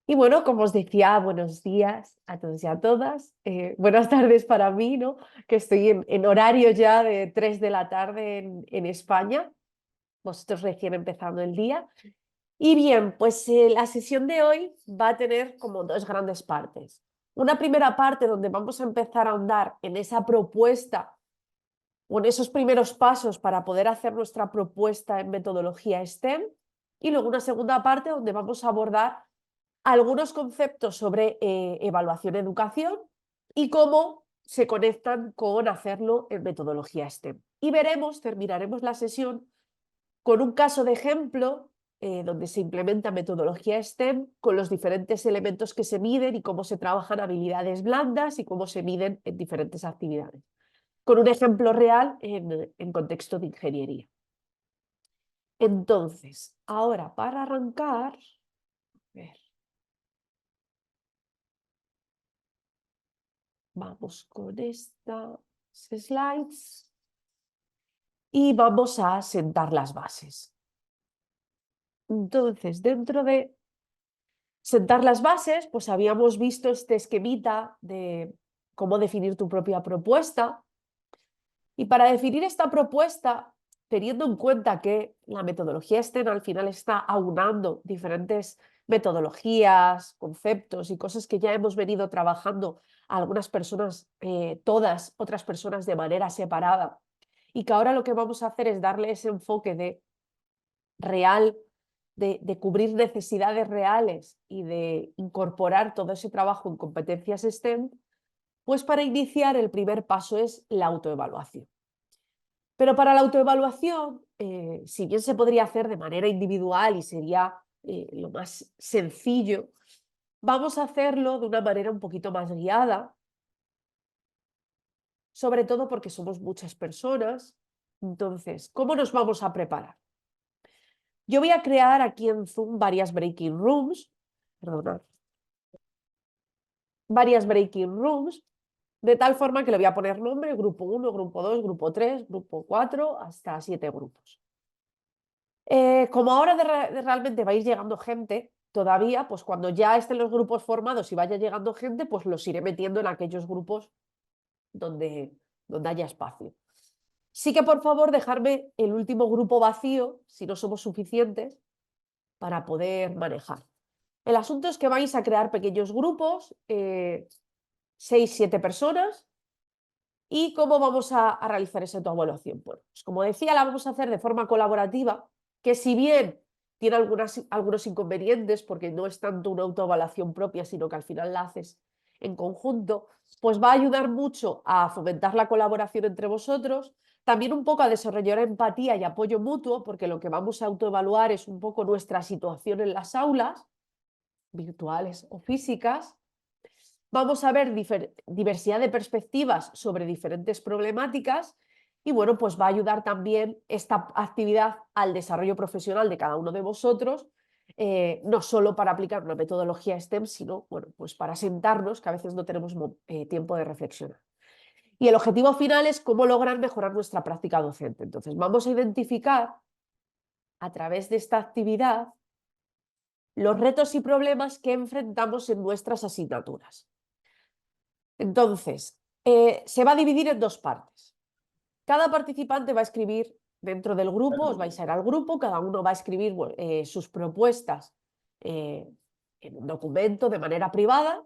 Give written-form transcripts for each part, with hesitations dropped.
Y bueno, como os decía, buenos días a todos y a todas. Buenas tardes para mí, ¿no? Que estoy en horario ya de 3 de la tarde en España. Vosotros recién empezando el día. Y bien, pues la sesión de hoy va a tener como dos grandes partes. Una primera parte donde vamos a empezar a ahondar en esa propuesta o en esos primeros pasos para poder hacer nuestra propuesta en metodología STEM. Y luego una segunda parte donde vamos a abordar algunos conceptos sobre evaluación-educación y cómo se conectan con hacerlo en metodología STEM. Y terminaremos la sesión con un caso de ejemplo donde se implementa metodología STEM con los diferentes elementos que se miden y cómo se trabajan habilidades blandas y cómo se miden en diferentes actividades, con un ejemplo real en contexto de ingeniería. Entonces, ahora para arrancar, a ver, vamos con estas slides y vamos a sentar las bases. Entonces, dentro de sentar las bases, pues habíamos visto este esquemita de cómo definir tu propia propuesta. Y para definir esta propuesta, teniendo en cuenta que la metodología STEM al final está aunando diferentes metodologías, conceptos y cosas que ya hemos venido trabajando algunas personas, todas otras personas de manera separada, y que ahora lo que vamos a hacer es darle ese enfoque de real, de cubrir necesidades reales y de incorporar todo ese trabajo en competencias STEM, pues para iniciar el primer paso es la autoevaluación. Pero para la autoevaluación, si bien se podría hacer de manera individual y sería lo más sencillo, vamos a hacerlo de una manera un poquito más guiada, sobre todo porque somos muchas personas. Entonces, ¿cómo nos vamos a preparar? Yo voy a crear aquí en Zoom varias breaking rooms, de tal forma que le voy a poner nombre, grupo 1, grupo 2, grupo 3, grupo 4, hasta 7 grupos. Como ahora realmente va a ir llegando gente todavía, pues cuando ya estén los grupos formados y vaya llegando gente, pues los iré metiendo en aquellos grupos donde haya espacio. Sí que por favor dejarme el último grupo vacío, si no somos suficientes, para poder manejar. El asunto es que vais a crear pequeños grupos, 6-7 personas. ¿Y cómo vamos a realizar esa autoevaluación? Pues como decía, la vamos a hacer de forma colaborativa, que si bien tiene algunos inconvenientes, porque no es tanto una autoevaluación propia, sino que al final la haces en conjunto, pues va a ayudar mucho a fomentar la colaboración entre vosotros, también un poco a desarrollar empatía y apoyo mutuo, porque lo que vamos a autoevaluar es un poco nuestra situación en las aulas, virtuales o físicas. Vamos a ver diversidad de perspectivas sobre diferentes problemáticas y bueno, pues va a ayudar también esta actividad al desarrollo profesional de cada uno de vosotros, no solo para aplicar una metodología STEM, sino bueno, pues para sentarnos, que a veces no tenemos tiempo de reflexionar. Y el objetivo final es cómo lograr mejorar nuestra práctica docente. Entonces, vamos a identificar a través de esta actividad los retos y problemas que enfrentamos en nuestras asignaturas. Entonces, se va a dividir en dos partes. Cada participante va a escribir dentro del grupo, os vais a ir al grupo, cada uno va a escribir sus propuestas en un documento de manera privada.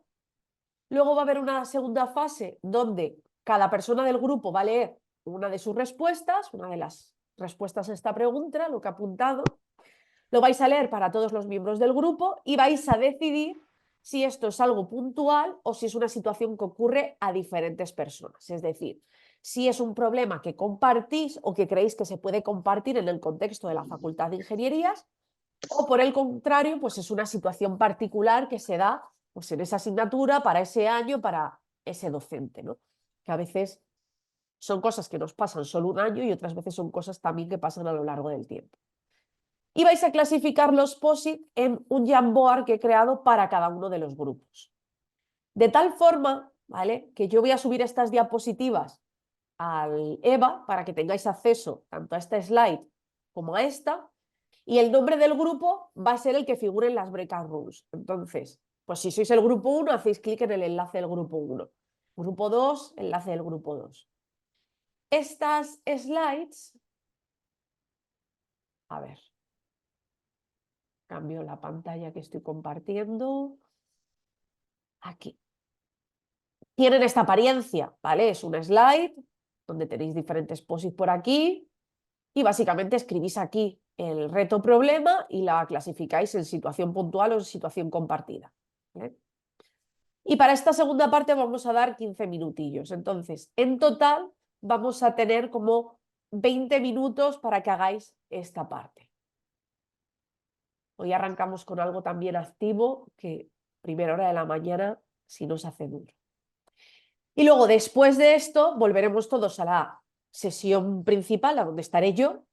Luego va a haber una segunda fase donde cada persona del grupo va a leer una de sus respuestas, una de las respuestas a esta pregunta, lo que ha apuntado. Lo vais a leer para todos los miembros del grupo y vais a decidir si esto es algo puntual o si es una situación que ocurre a diferentes personas. Es decir, si es un problema que compartís o que creéis que se puede compartir en el contexto de la Facultad de Ingenierías, o por el contrario, pues es una situación particular que se da pues, en esa asignatura, para ese año, para ese docente, ¿no? Que a veces son cosas que nos pasan solo un año y otras veces son cosas también que pasan a lo largo del tiempo. Y vais a clasificar los POSIT en un Jamboard que he creado para cada uno de los grupos. De tal forma ¿vale? Que yo voy a subir estas diapositivas al EVA para que tengáis acceso tanto a esta slide como a esta, y el nombre del grupo va a ser el que figure en las breakout rooms. Entonces, pues si sois el grupo 1, hacéis clic en el enlace del grupo 1. Grupo 2, enlace del grupo 2. Estas slides, a ver, cambio la pantalla que estoy compartiendo. Aquí. Tienen esta apariencia, ¿vale? Es una slide donde tenéis diferentes posis por aquí y básicamente escribís aquí el reto problema y la clasificáis en situación puntual o en situación compartida, ¿vale? Y para esta segunda parte vamos a dar 15 minutillos. Entonces, en total vamos a tener como 20 minutos para que hagáis esta parte. Hoy arrancamos con algo también activo que primera hora de la mañana si nos hace duro. Y luego después de esto volveremos todos a la sesión principal, a donde estaré yo,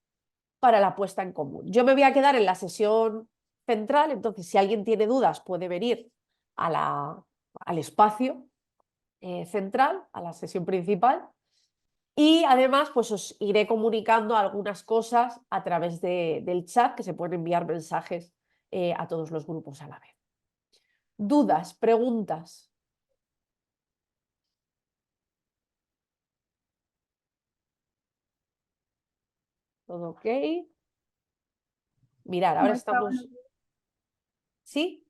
para la puesta en común. Yo me voy a quedar en la sesión central, entonces si alguien tiene dudas puede venir al espacio central, a la sesión principal, y además pues os iré comunicando algunas cosas a través del chat, que se pueden enviar mensajes a todos los grupos a la vez. ¿Dudas? ¿Preguntas? ¿Todo ok? Mirad, ahora ¿Cómo está? estamos... ¿Sí?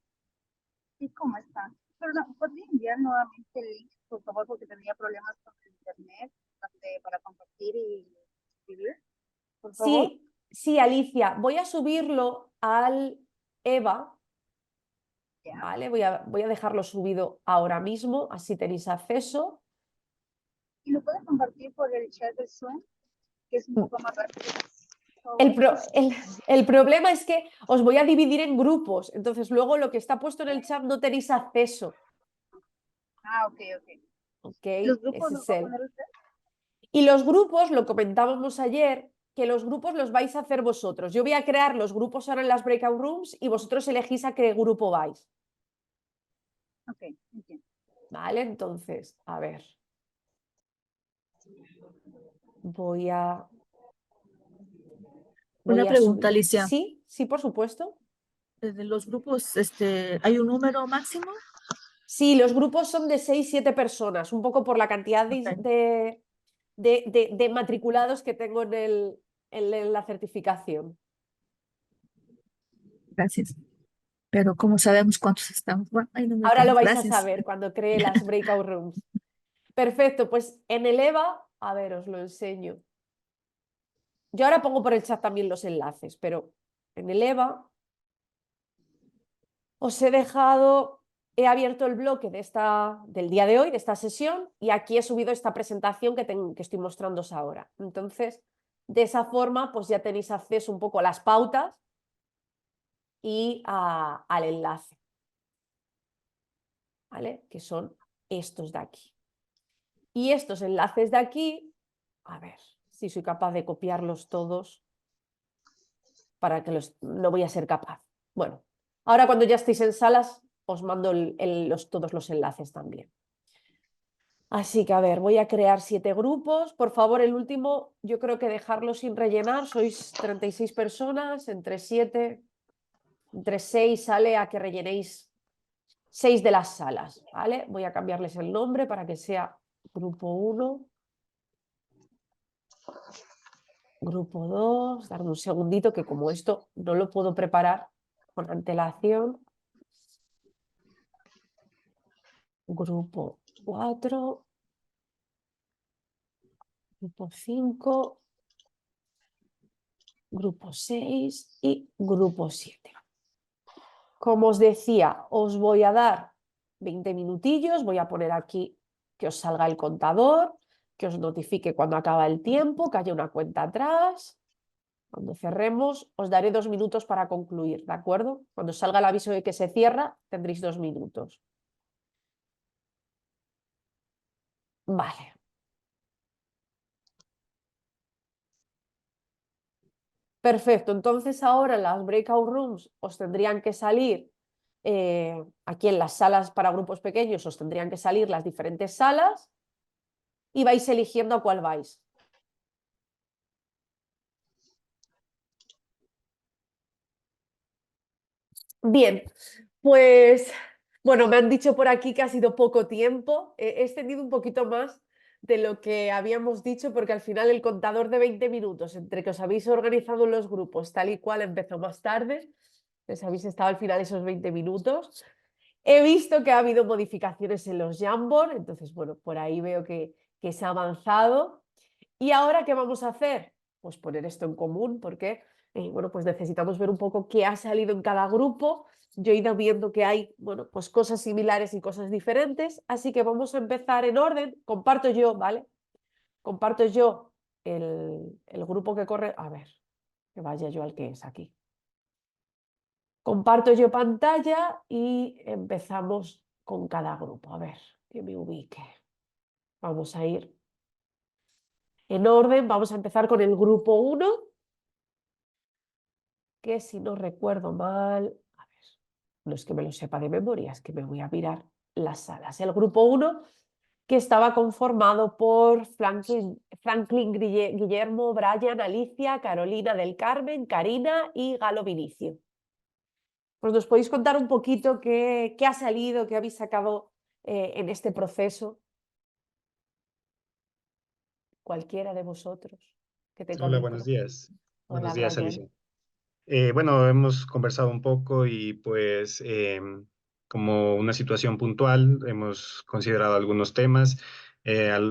Sí, ¿cómo está? Perdón, ¿podría enviar nuevamente el link, por favor, porque tenía problemas con el internet para compartir y escribir, por favor? Sí, sí, Alicia. Voy a subirlo al EVA, Ya. ¿vale? Voy a dejarlo subido ahora mismo, así tenéis acceso. ¿Y lo puedes compartir por el chat de Zoom, que es un poco más rápido? Por El, favor. pro- el- el problema es que os voy a dividir en grupos, entonces luego lo que está puesto en el chat no tenéis acceso, Ah, ok, ok. ¿ok? ¿Los grupos Ese los es va a el. poner usted? Y los grupos, lo comentábamos ayer, que los grupos los vais a hacer vosotros. Yo voy a crear los grupos ahora en las breakout rooms y vosotros elegís a qué grupo vais, Ok, entiendo. ¿vale? Entonces, a ver, voy a, Una voy a pregunta, subir. Alicia. Sí, sí, por supuesto. ¿De los grupos, hay un número máximo? Sí, los grupos son de 6, 7 personas, un poco por la cantidad Ok, de matriculados que tengo en la certificación. gracias. Pero ¿cómo sabemos cuántos estamos? Bueno, ahí no me Ahora lo tengo. vais a Gracias. saber cuando cree las breakout rooms. Perfecto, pues en el EVA, a ver, os lo enseño. Yo ahora pongo por el chat también los enlaces, pero en el EVA os he dejado, he abierto el bloque del día de hoy, de esta sesión, y aquí he subido esta presentación que estoy mostrándoos ahora. Entonces, de esa forma, pues ya tenéis acceso un poco a las pautas y al enlace, ¿vale? Que son estos de aquí. Y estos enlaces de aquí, a ver si soy capaz de copiarlos todos para que no voy a ser capaz. Bueno, ahora cuando ya estéis en salas os mando todos los enlaces también. Así que a ver, voy a crear 7 grupos. Por favor, el último yo creo que dejarlo sin rellenar. Sois 36 personas, entre 6 sale a que rellenéis 6 de las salas, ¿vale? Voy a cambiarles el nombre para que sea grupo 1, grupo 2, darme un segundito que como esto no lo puedo preparar con antelación. Grupo 4, grupo 5, grupo 6 y grupo 7. Como os decía, os voy a dar 20 minutillos, voy a poner aquí que os salga el contador, que os notifique cuando acaba el tiempo, que haya una cuenta atrás. Cuando cerremos, os daré 2 minutos para concluir, ¿de acuerdo? Cuando salga el aviso de que se cierra, tendréis 2 minutos. Vale. Perfecto, entonces ahora en las breakout rooms os tendrían que salir aquí en las salas para grupos pequeños os tendrían que salir las diferentes salas y vais eligiendo a cuál vais. Bien, pues bueno, me han dicho por aquí que ha sido poco tiempo. He extendido un poquito más de lo que habíamos dicho porque al final el contador de 20 minutos entre que os habéis organizado en los grupos tal y cual empezó más tarde, les habéis estado al final esos 20 minutos. He visto que ha habido modificaciones en los Jamboard, entonces bueno, por ahí veo que se ha avanzado. ¿Y ahora qué vamos a hacer? Pues poner esto en común porque bueno, pues necesitamos ver un poco qué ha salido en cada grupo. Yo he ido viendo que hay, bueno, pues cosas similares y cosas diferentes, así que vamos a empezar en orden. Comparto yo, ¿vale? Comparto yo el grupo que corre. A ver, que vaya yo al que es aquí. Comparto yo pantalla y empezamos con cada grupo. A ver, que me ubique. Vamos a ir en orden. Vamos a empezar con el grupo 1, que si no recuerdo mal, a ver, no es que me lo sepa de memoria, es que me voy a mirar las salas. El grupo 1 que estaba conformado por Franklin Guillermo, Brian, Alicia, Carolina del Carmen, Karina y Galo Vinicio. Pues nos podéis contar un poquito qué ha salido, qué habéis sacado en este proceso. Cualquiera de vosotros que tenga un Hola, buenos micro. días. Hola, Buenos días, Brian. Alicia. Bueno, hemos conversado un poco y pues como una situación puntual, hemos considerado algunos temas,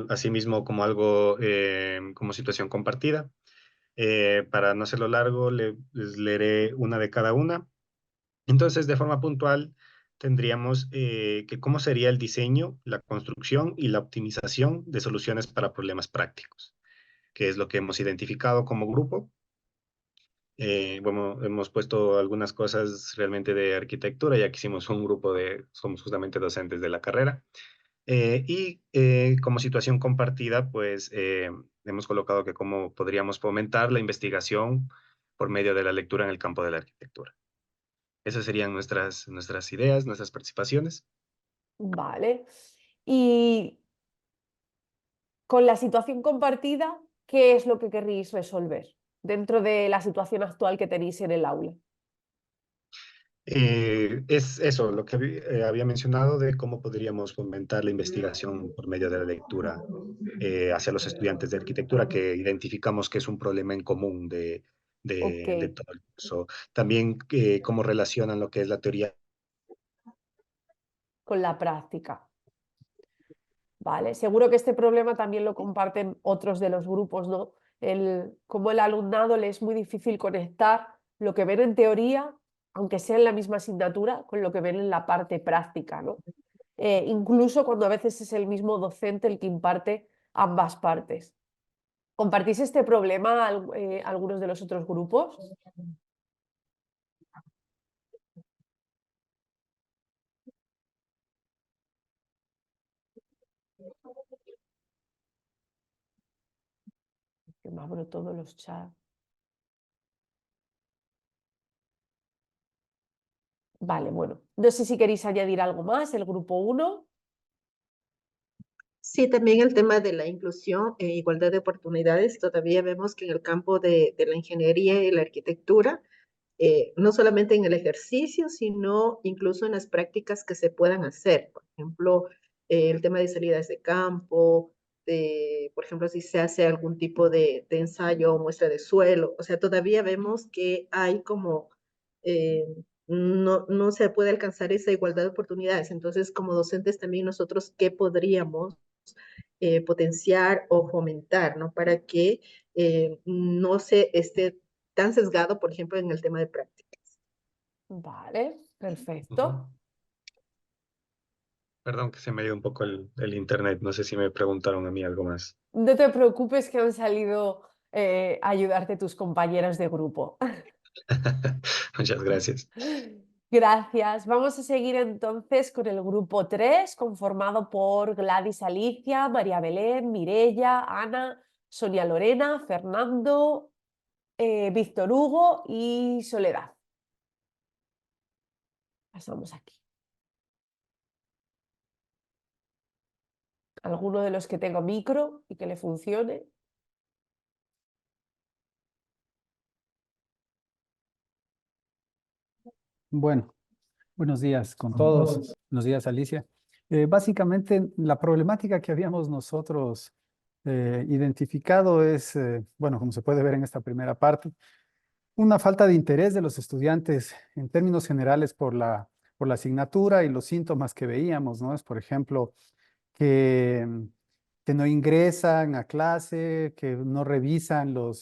asimismo como algo como situación compartida. Para no hacerlo largo, les leeré una de cada una. Entonces, de forma puntual, tendríamos que cómo sería el diseño, la construcción y la optimización de soluciones para problemas prácticos, que es lo que hemos identificado como grupo. Bueno, hemos puesto algunas cosas realmente de arquitectura, ya que hicimos un grupo somos justamente docentes de la carrera. Como situación compartida, pues hemos colocado que cómo podríamos fomentar la investigación por medio de la lectura en el campo de la arquitectura. Esas serían nuestras ideas, nuestras participaciones. Vale. Y con la situación compartida, ¿qué es lo que querréis resolver dentro de la situación actual que tenéis en el aula? Es eso, lo que había mencionado de cómo podríamos fomentar la investigación por medio de la lectura hacia los estudiantes de arquitectura, que identificamos que es un problema en común Ok, de todo el curso. También cómo relacionan lo que es la teoría. con la práctica. Vale, seguro que este problema también lo comparten otros de los grupos, ¿no? Como el alumnado le es muy difícil conectar lo que ven en teoría, aunque sea en la misma asignatura, con lo que ven en la parte práctica, ¿no? Incluso cuando a veces es el mismo docente el que imparte ambas partes. ¿Compartís este problema algunos de los otros grupos? Que me abro todos los chats. Vale, bueno. No sé si queréis añadir algo más, el grupo 1. Sí, también el tema de la inclusión e igualdad de oportunidades. Todavía vemos que en el campo de la ingeniería y la arquitectura, no solamente en el ejercicio, sino incluso en las prácticas que se puedan hacer. Por ejemplo, el tema de salidas de campo, por ejemplo, si se hace algún tipo de ensayo o muestra de suelo. O sea, todavía vemos que hay como, eh, no se puede alcanzar esa igualdad de oportunidades. Entonces, como docentes también nosotros, ¿qué podríamos potenciar o fomentar, ¿no? Para que no se esté tan sesgado, por ejemplo, en el tema de prácticas. Vale, Ujú. perfecto. Perdón que se me ha ido un poco el internet, no sé si me preguntaron a mí algo más. No te preocupes que han salido a ayudarte tus compañeros de grupo. Muchas gracias. Gracias. Vamos a seguir entonces con el grupo 3, conformado por Gladys Alicia, María Belén, Mirella, Ana, Sonia Lorena, Fernando, Víctor Hugo y Soledad. Pasamos aquí. Alguno de los que tenga micro y que le funcione. Bueno, buenos días con todos. Buenos días, Alicia. Básicamente, la problemática que habíamos nosotros identificado es, bueno, como se puede ver en esta primera parte, una falta de interés de los estudiantes en términos generales por la asignatura y los síntomas que veíamos, ¿no? Es, por ejemplo, que, que no ingresan a clase, que no revisan los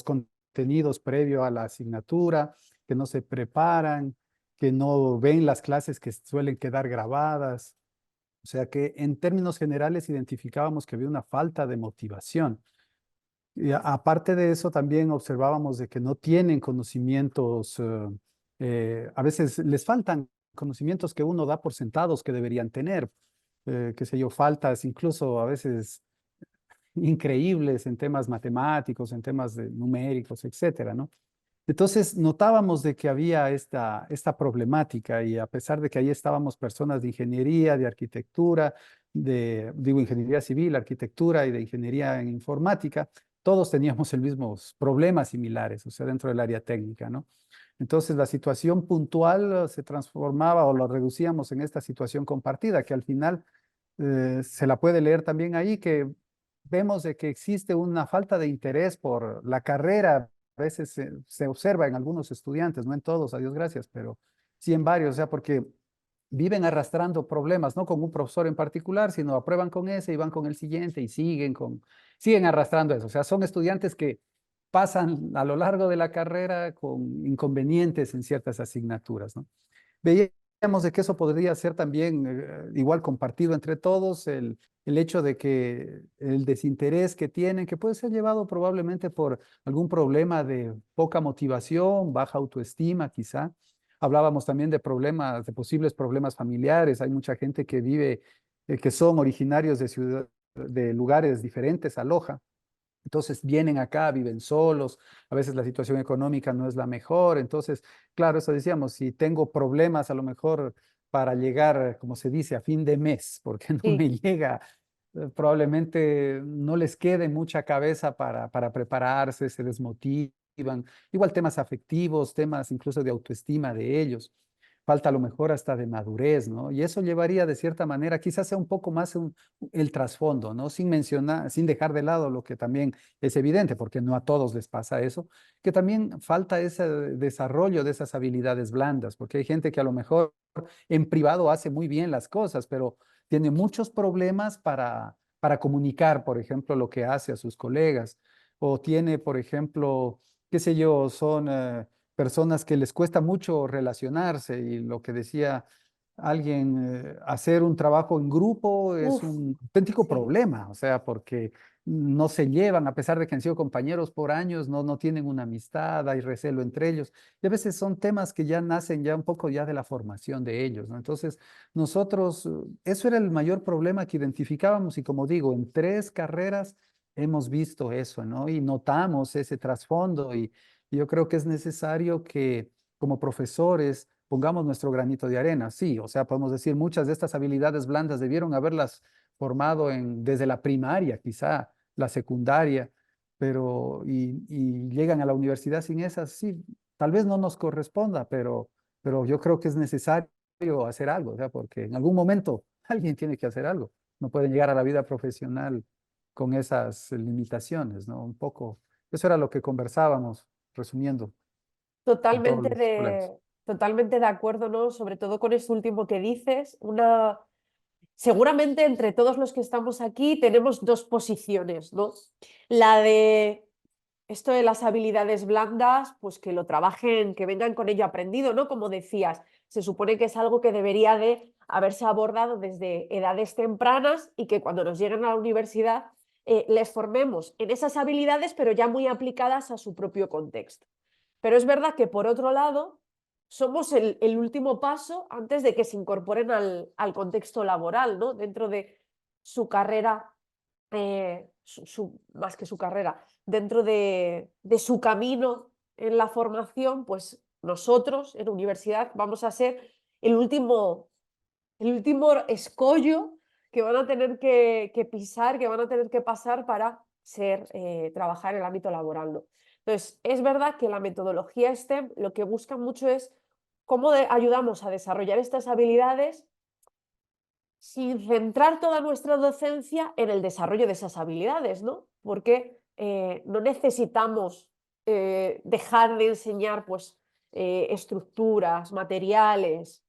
contenidos previo a la asignatura, que no se preparan, que no ven las clases que suelen quedar grabadas. O sea que en términos generales identificábamos que había una falta de motivación. Y aparte de eso, también observábamos de que no tienen conocimientos, a veces les faltan conocimientos que uno da por sentados que deberían tener, qué sé yo, faltas incluso a veces increíbles en temas matemáticos, en temas numéricos, etcétera, ¿no? Entonces notábamos de que había esta problemática y a pesar de que ahí estábamos personas de ingeniería, de arquitectura, digo, ingeniería civil, arquitectura y de ingeniería en informática, todos teníamos el mismos problemas similares, o sea, dentro del área técnica, ¿no? Entonces la situación puntual se transformaba o lo reducíamos en esta situación compartida, que al final se la puede leer también ahí, que vemos de que existe una falta de interés por la carrera. A veces se observa en algunos estudiantes, no en todos, a Dios gracias, pero sí en varios, o sea, porque viven arrastrando problemas, no con un profesor en particular, sino aprueban con ese y van con el siguiente y siguen arrastrando eso. O sea, son estudiantes que pasan a lo largo de la carrera con inconvenientes en ciertas asignaturas, ¿no? Veíamos de que eso podría ser también igual compartido entre todos, el hecho de que el desinterés que tienen, que puede ser llevado probablemente por algún problema de poca motivación, baja autoestima quizá. Hablábamos también de problemas, de posibles problemas familiares. Hay mucha gente que vive, que son originarios de lugares diferentes a Loja. Entonces vienen acá, viven solos, a veces la situación económica no es la mejor. Entonces, claro, eso decíamos, si tengo problemas a lo mejor para llegar, como se dice, a fin de mes, porque no Sí. me llega, probablemente no les quede mucha cabeza para prepararse, se desmotivan. Igual temas afectivos, temas incluso de autoestima de ellos. Falta a lo mejor hasta de madurez, ¿no? Y eso llevaría de cierta manera, quizás sea un poco más el trasfondo, ¿no? Sin mencionar, sin dejar de lado lo que también es evidente, porque no a todos les pasa eso, que también falta ese desarrollo de esas habilidades blandas, porque hay gente que a lo mejor en privado hace muy bien las cosas, pero tiene muchos problemas para comunicar, por ejemplo, lo que hace a sus colegas, o tiene, por ejemplo, qué sé yo, son personas que les cuesta mucho relacionarse y lo que decía alguien, hacer un trabajo en grupo es Uf, un auténtico sí. problema, o sea, porque no se llevan, a pesar de que han sido compañeros por años, no tienen una amistad, hay recelo entre ellos. Y a veces son temas que ya nacen ya un poco ya de la formación de ellos, ¿no? Entonces, nosotros, eso era el mayor problema que identificábamos y como digo, en 3 carreras hemos visto eso, ¿no? Y notamos ese trasfondo y yo creo que es necesario que como profesores pongamos nuestro granito de arena. Sí, o sea, podemos decir muchas de estas habilidades blandas debieron haberlas formado desde la primaria, quizá la secundaria, pero y llegan a la universidad sin esas, sí, tal vez no nos corresponda, pero yo creo que es necesario hacer algo, o sea, porque en algún momento alguien tiene que hacer algo. No pueden llegar a la vida profesional con esas limitaciones, ¿no? Un poco, eso era lo que conversábamos, resumiendo, con todos Totalmente los colegas. totalmente de acuerdo, ¿no? Sobre todo con esto último que dices. Seguramente entre todos los que estamos aquí tenemos dos posiciones, ¿no? La de esto de las habilidades blandas, pues que lo trabajen, que vengan con ello aprendido, ¿no? Como decías, se supone que es algo que debería de haberse abordado desde edades tempranas y que cuando nos lleguen a la universidad les formemos en esas habilidades, pero ya muy aplicadas a su propio contexto. Pero es verdad que por otro lado, somos el último paso antes de que se incorporen al contexto laboral, ¿no? Dentro de su carrera, más que su carrera, dentro de su camino en la formación, pues nosotros en universidad vamos a ser el último escollo que van a tener que pisar, que van a tener que pasar para trabajar en el ámbito laboral, ¿no? Entonces, es verdad que la metodología STEM lo que busca mucho es cómo ayudamos a desarrollar estas habilidades sin centrar toda nuestra docencia en el desarrollo de esas habilidades, ¿no? Porque no necesitamos dejar de enseñar pues, estructuras, materiales,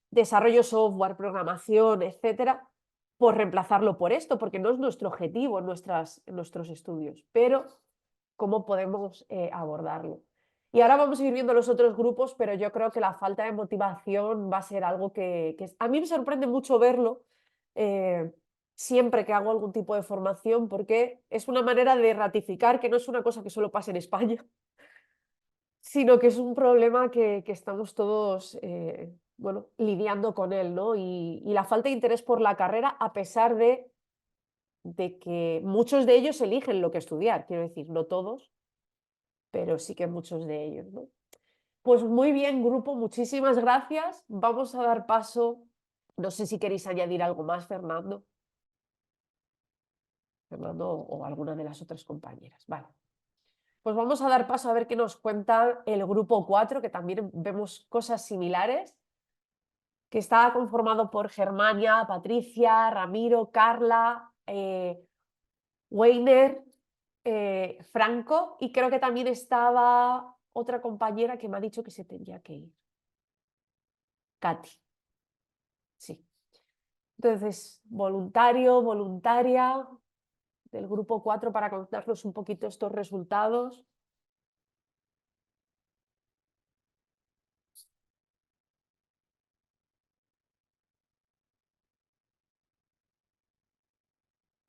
desarrollo software, programación, etcétera, por reemplazarlo por esto, porque no es nuestro objetivo en nuestros estudios, pero cómo podemos abordarlo. Y ahora vamos a ir viendo los otros grupos, pero yo creo que la falta de motivación va a ser algo que a mí me sorprende mucho verlo siempre que hago algún tipo de formación, porque es una manera de ratificar que no es una cosa que solo pasa en España, sino que es un problema que estamos todos bueno, lidiando con él, ¿no? Y la falta de interés por la carrera, a pesar de que muchos de ellos eligen lo que estudiar, quiero decir, no todos, pero sí que muchos de ellos, ¿no? Pues muy bien, grupo, muchísimas gracias. Vamos a dar paso, no sé si queréis añadir algo más, Fernando. Fernando o alguna de las otras compañeras. Vale. Pues vamos a dar paso a ver qué nos cuenta el grupo 4, que también vemos cosas similares, que está conformado por Germania, Patricia, Ramiro, Carla, Weiner, Franco, y creo que también estaba otra compañera que me ha dicho que se tendría que ir. Katy. Sí. Entonces, voluntario, voluntaria del grupo 4 para contarnos un poquito estos resultados.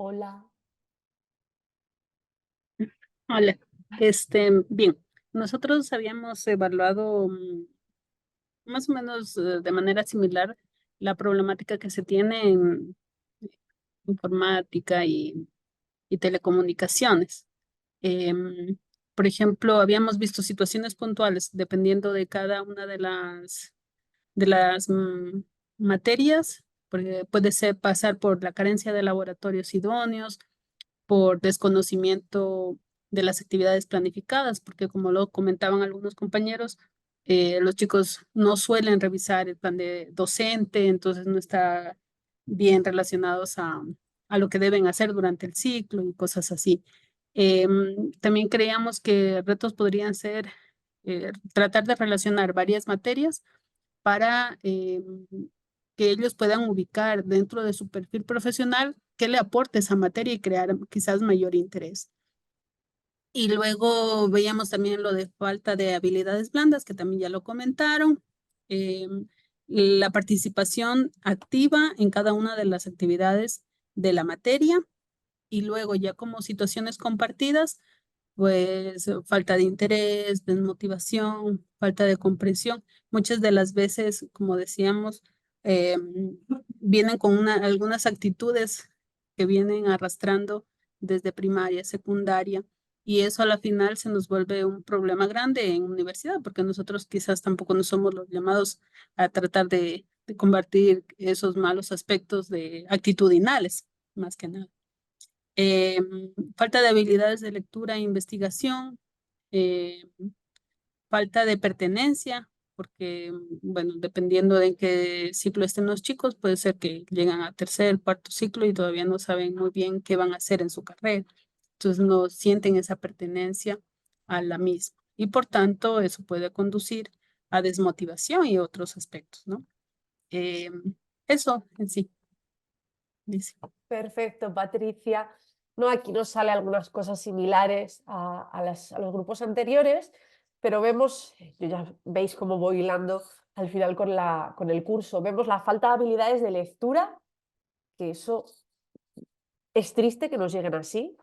Hola. Hola, bien, nosotros habíamos evaluado más o menos de manera similar la problemática que se tiene en informática y telecomunicaciones. Por ejemplo, habíamos visto situaciones puntuales dependiendo de cada una de las materias, porque puede ser pasar por la carencia de laboratorios idóneos, por desconocimiento de las actividades planificadas, porque como lo comentaban algunos compañeros, los chicos no suelen revisar el plan de docente, entonces no está bien relacionados a lo que deben hacer durante el ciclo y cosas así. También creíamos que retos podrían ser tratar de relacionar varias materias para que ellos puedan ubicar dentro de su perfil profesional qué le aporta esa materia y crear quizás mayor interés. Y luego veíamos también lo de falta de habilidades blandas, que también ya lo comentaron. La participación activa en cada una de las actividades de la materia. Y luego ya como situaciones compartidas, pues falta de interés, desmotivación, falta de comprensión. Muchas de las veces, como decíamos, vienen con algunas actitudes que vienen arrastrando desde primaria, secundaria, y eso a la final se nos vuelve un problema grande en universidad, porque nosotros quizás tampoco no somos los llamados a tratar de combatir esos malos aspectos de actitudinales, más que nada. Falta de habilidades de lectura e investigación, falta de pertenencia, porque, bueno, dependiendo de en qué ciclo estén los chicos, puede ser que llegan a tercer, cuarto ciclo y todavía no saben muy bien qué van a hacer en su carrera. Entonces no sienten esa pertenencia a la misma. Y por tanto, eso puede conducir a desmotivación y otros aspectos, ¿no? Eso en sí, dice. Perfecto, Patricia. No, aquí nos sale algunas cosas similares a los grupos anteriores, pero vemos, ya veis cómo voy hilando al final con el curso, vemos la falta de habilidades de lectura, que eso es triste que nos lleguen así,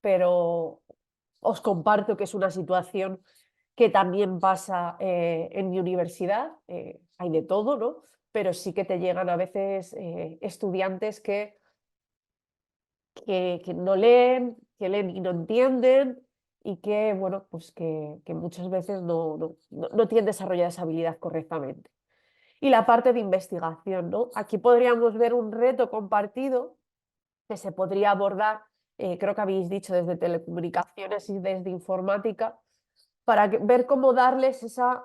pero os comparto que es una situación que también pasa en mi universidad, hay de todo, ¿no? Pero sí que te llegan a veces estudiantes que no leen, que leen y no entienden, y que, bueno, pues que muchas veces no tienen desarrollada esa habilidad correctamente. Y la parte de investigación, ¿no? Aquí podríamos ver un reto compartido que se podría abordar, creo que habéis dicho desde telecomunicaciones y desde informática, para ver cómo darles esa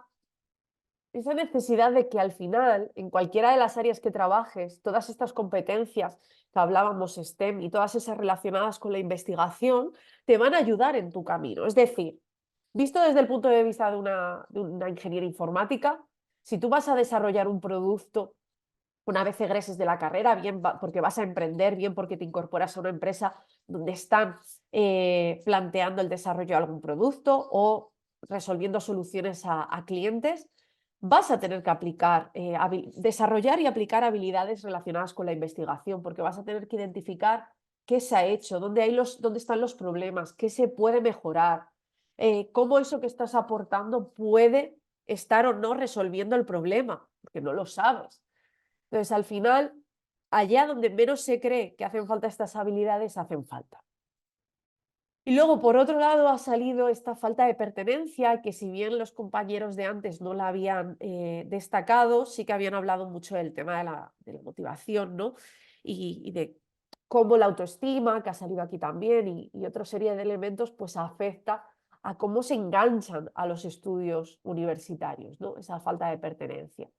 necesidad de que al final, en cualquiera de las áreas que trabajes, todas estas competencias que hablábamos, STEM y todas esas relacionadas con la investigación, te van a ayudar en tu camino. Es decir, visto desde el punto de vista de una ingeniería informática, si tú vas a desarrollar un producto una vez egreses de la carrera, bien porque vas a emprender, bien porque te incorporas a una empresa donde están planteando el desarrollo de algún producto o resolviendo soluciones a clientes, vas a tener que aplicar, desarrollar y aplicar habilidades relacionadas con la investigación, porque vas a tener que identificar qué se ha hecho, dónde están los problemas, qué se puede mejorar, cómo eso que estás aportando puede estar o no resolviendo el problema, porque no lo sabes. Entonces, al final, allá donde menos se cree que hacen falta estas habilidades, hacen falta. Y luego, por otro lado, ha salido esta falta de pertenencia, que si bien los compañeros de antes no la habían destacado, sí que habían hablado mucho del tema de la motivación, ¿no? Y de cómo la autoestima, que ha salido aquí también, y otra serie de elementos, pues afecta a cómo se enganchan a los estudios universitarios, ¿no? Esa falta de pertenencia.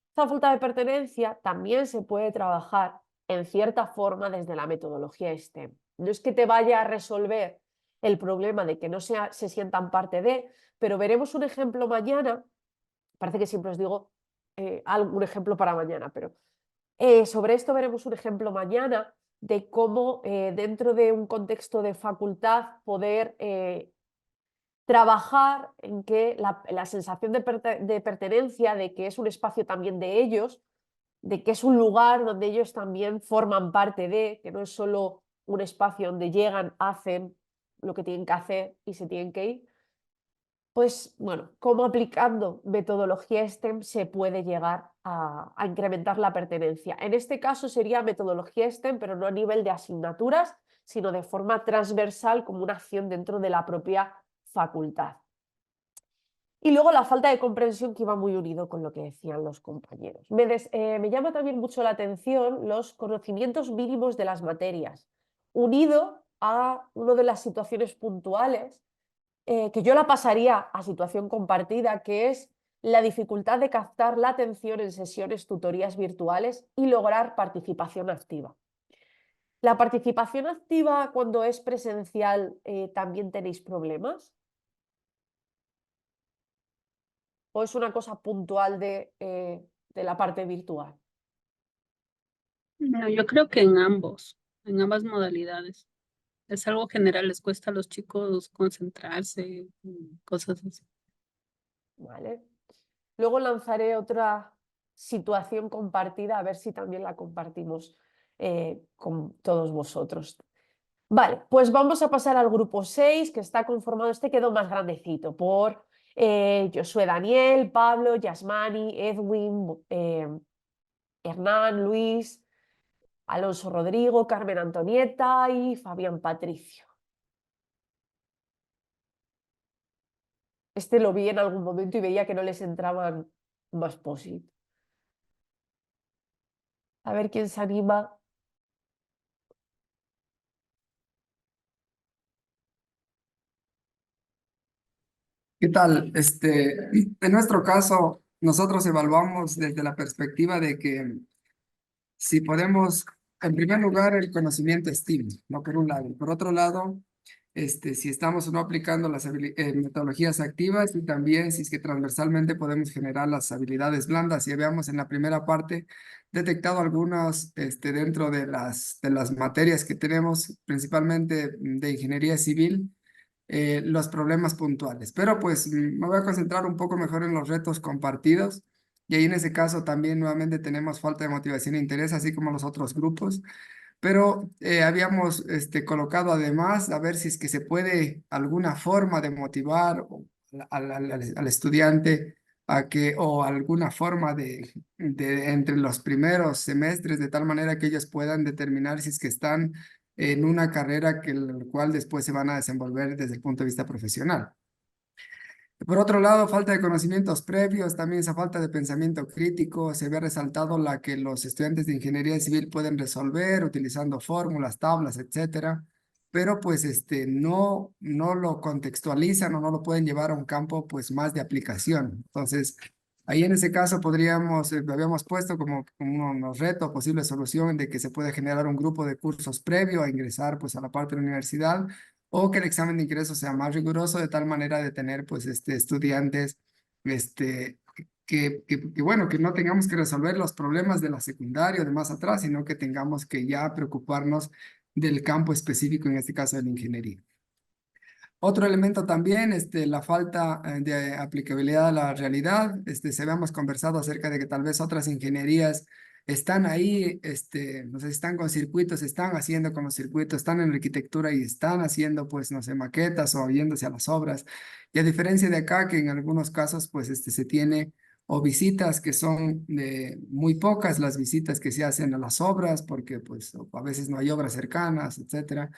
Esta falta de pertenencia también se puede trabajar en cierta forma desde la metodología STEM. No es que te vaya a resolver el problema de que no se sientan parte de, pero veremos un ejemplo mañana, parece que siempre os digo un ejemplo para mañana, pero sobre esto veremos un ejemplo mañana de cómo dentro de un contexto de facultad poder trabajar en que la sensación de pertenencia, de que es un espacio también de ellos, de que es un lugar donde ellos también forman parte de, que no es solo un espacio donde llegan, hacen lo que tienen que hacer y se tienen que ir, pues bueno, cómo aplicando metodología STEM se puede llegar a incrementar la pertenencia. En este caso sería metodología STEM, pero no a nivel de asignaturas, sino de forma transversal como una acción dentro de la propia facultad. Y luego la falta de comprensión, que iba muy unido con lo que decían los compañeros. Me llama también mucho la atención los conocimientos mínimos de las materias, unido a una de las situaciones puntuales, que yo la pasaría a situación compartida, que es la dificultad de captar la atención en sesiones, tutorías virtuales y lograr participación activa. ¿La participación activa cuando es presencial también tenéis problemas? ¿O es una cosa puntual de la parte virtual? No, yo creo que en ambas modalidades. Es algo general, les cuesta a los chicos concentrarse, cosas así. ¿Vale? Luego lanzaré otra situación compartida, a ver si también la compartimos con todos vosotros. Vale, pues vamos a pasar al grupo 6, que está conformado, este quedó más grandecito, por Josué Daniel, Pablo, Yasmani, Edwin, Hernán, Luis, Alonso Rodrigo, Carmen Antonieta y Fabián Patricio. Este lo vi en algún momento y veía que no les entraban más posit. A ver quién se anima. ¿Qué tal? En nuestro caso, nosotros evaluamos desde la perspectiva de que si podemos, en primer lugar, el conocimiento STEAM, ¿no? Por un lado. Por otro lado, si estamos o no aplicando las metodologías activas y también si es que transversalmente podemos generar las habilidades blandas. Y habíamos en la primera parte detectado algunos dentro de las materias que tenemos, principalmente de ingeniería civil, los problemas puntuales. Pero pues me voy a concentrar un poco mejor en los retos compartidos. Y ahí en ese caso también nuevamente tenemos falta de motivación e interés, así como los otros grupos. Pero habíamos colocado además a ver si es que se puede alguna forma de motivar al estudiante a que, o alguna forma de entre los primeros semestres, de tal manera que ellos puedan determinar si es que están en una carrera que el cual después se van a desenvolver desde el punto de vista profesional. Por otro lado, falta de conocimientos previos, también esa falta de pensamiento crítico, se ve resaltado la que los estudiantes de ingeniería civil pueden resolver utilizando fórmulas, tablas, etcétera, pero pues no lo contextualizan o no lo pueden llevar a un campo pues más de aplicación. Entonces, ahí en ese caso podríamos, lo habíamos puesto como unos retos, posible solución de que se puede generar un grupo de cursos previo a ingresar pues a la parte de la universidad, o que el examen de ingreso sea más riguroso de tal manera de tener pues estudiantes bueno, que no tengamos que resolver los problemas de la secundaria o de más atrás, sino que tengamos que ya preocuparnos del campo específico, en este caso de la ingeniería. Otro elemento también, la falta de aplicabilidad a la realidad. Se habíamos conversado acerca de que tal vez otras ingenierías están ahí, no sé, están con circuitos, están haciendo con los circuitos, están en arquitectura y están haciendo, pues, no sé, maquetas o yéndose a las obras. Y a diferencia de acá, que en algunos casos, pues, se tiene o visitas que son muy pocas las visitas que se hacen a las obras, porque, pues, a veces no hay obras cercanas, etcétera.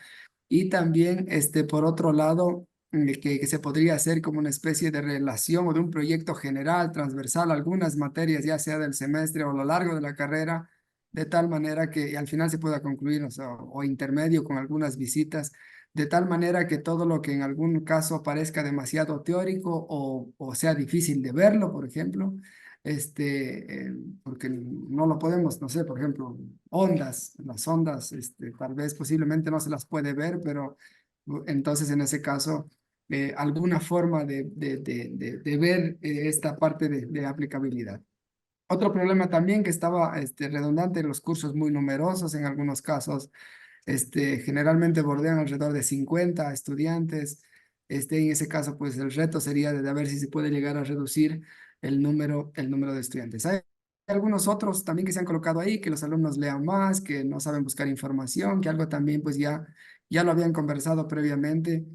Y también, por otro lado, que se podría hacer como una especie de relación o de un proyecto general, transversal, algunas materias, ya sea del semestre o a lo largo de la carrera, de tal manera que al final se pueda concluir, o intermedio con algunas visitas, de tal manera que todo lo que en algún caso parezca demasiado teórico o sea difícil de verlo, por ejemplo, porque no lo podemos, no sé, por ejemplo, las ondas, tal vez posiblemente no se las puede ver, pero entonces en ese caso, alguna forma de ver esta parte de aplicabilidad. Otro problema también que estaba redundante, los cursos muy numerosos en algunos casos, generalmente bordean alrededor de 50 estudiantes. En ese caso, pues el reto sería de ver si se puede llegar a reducir el número de estudiantes. Hay algunos otros también que se han colocado ahí, que los alumnos lean más, que no saben buscar información, que algo también pues ya lo habían conversado previamente,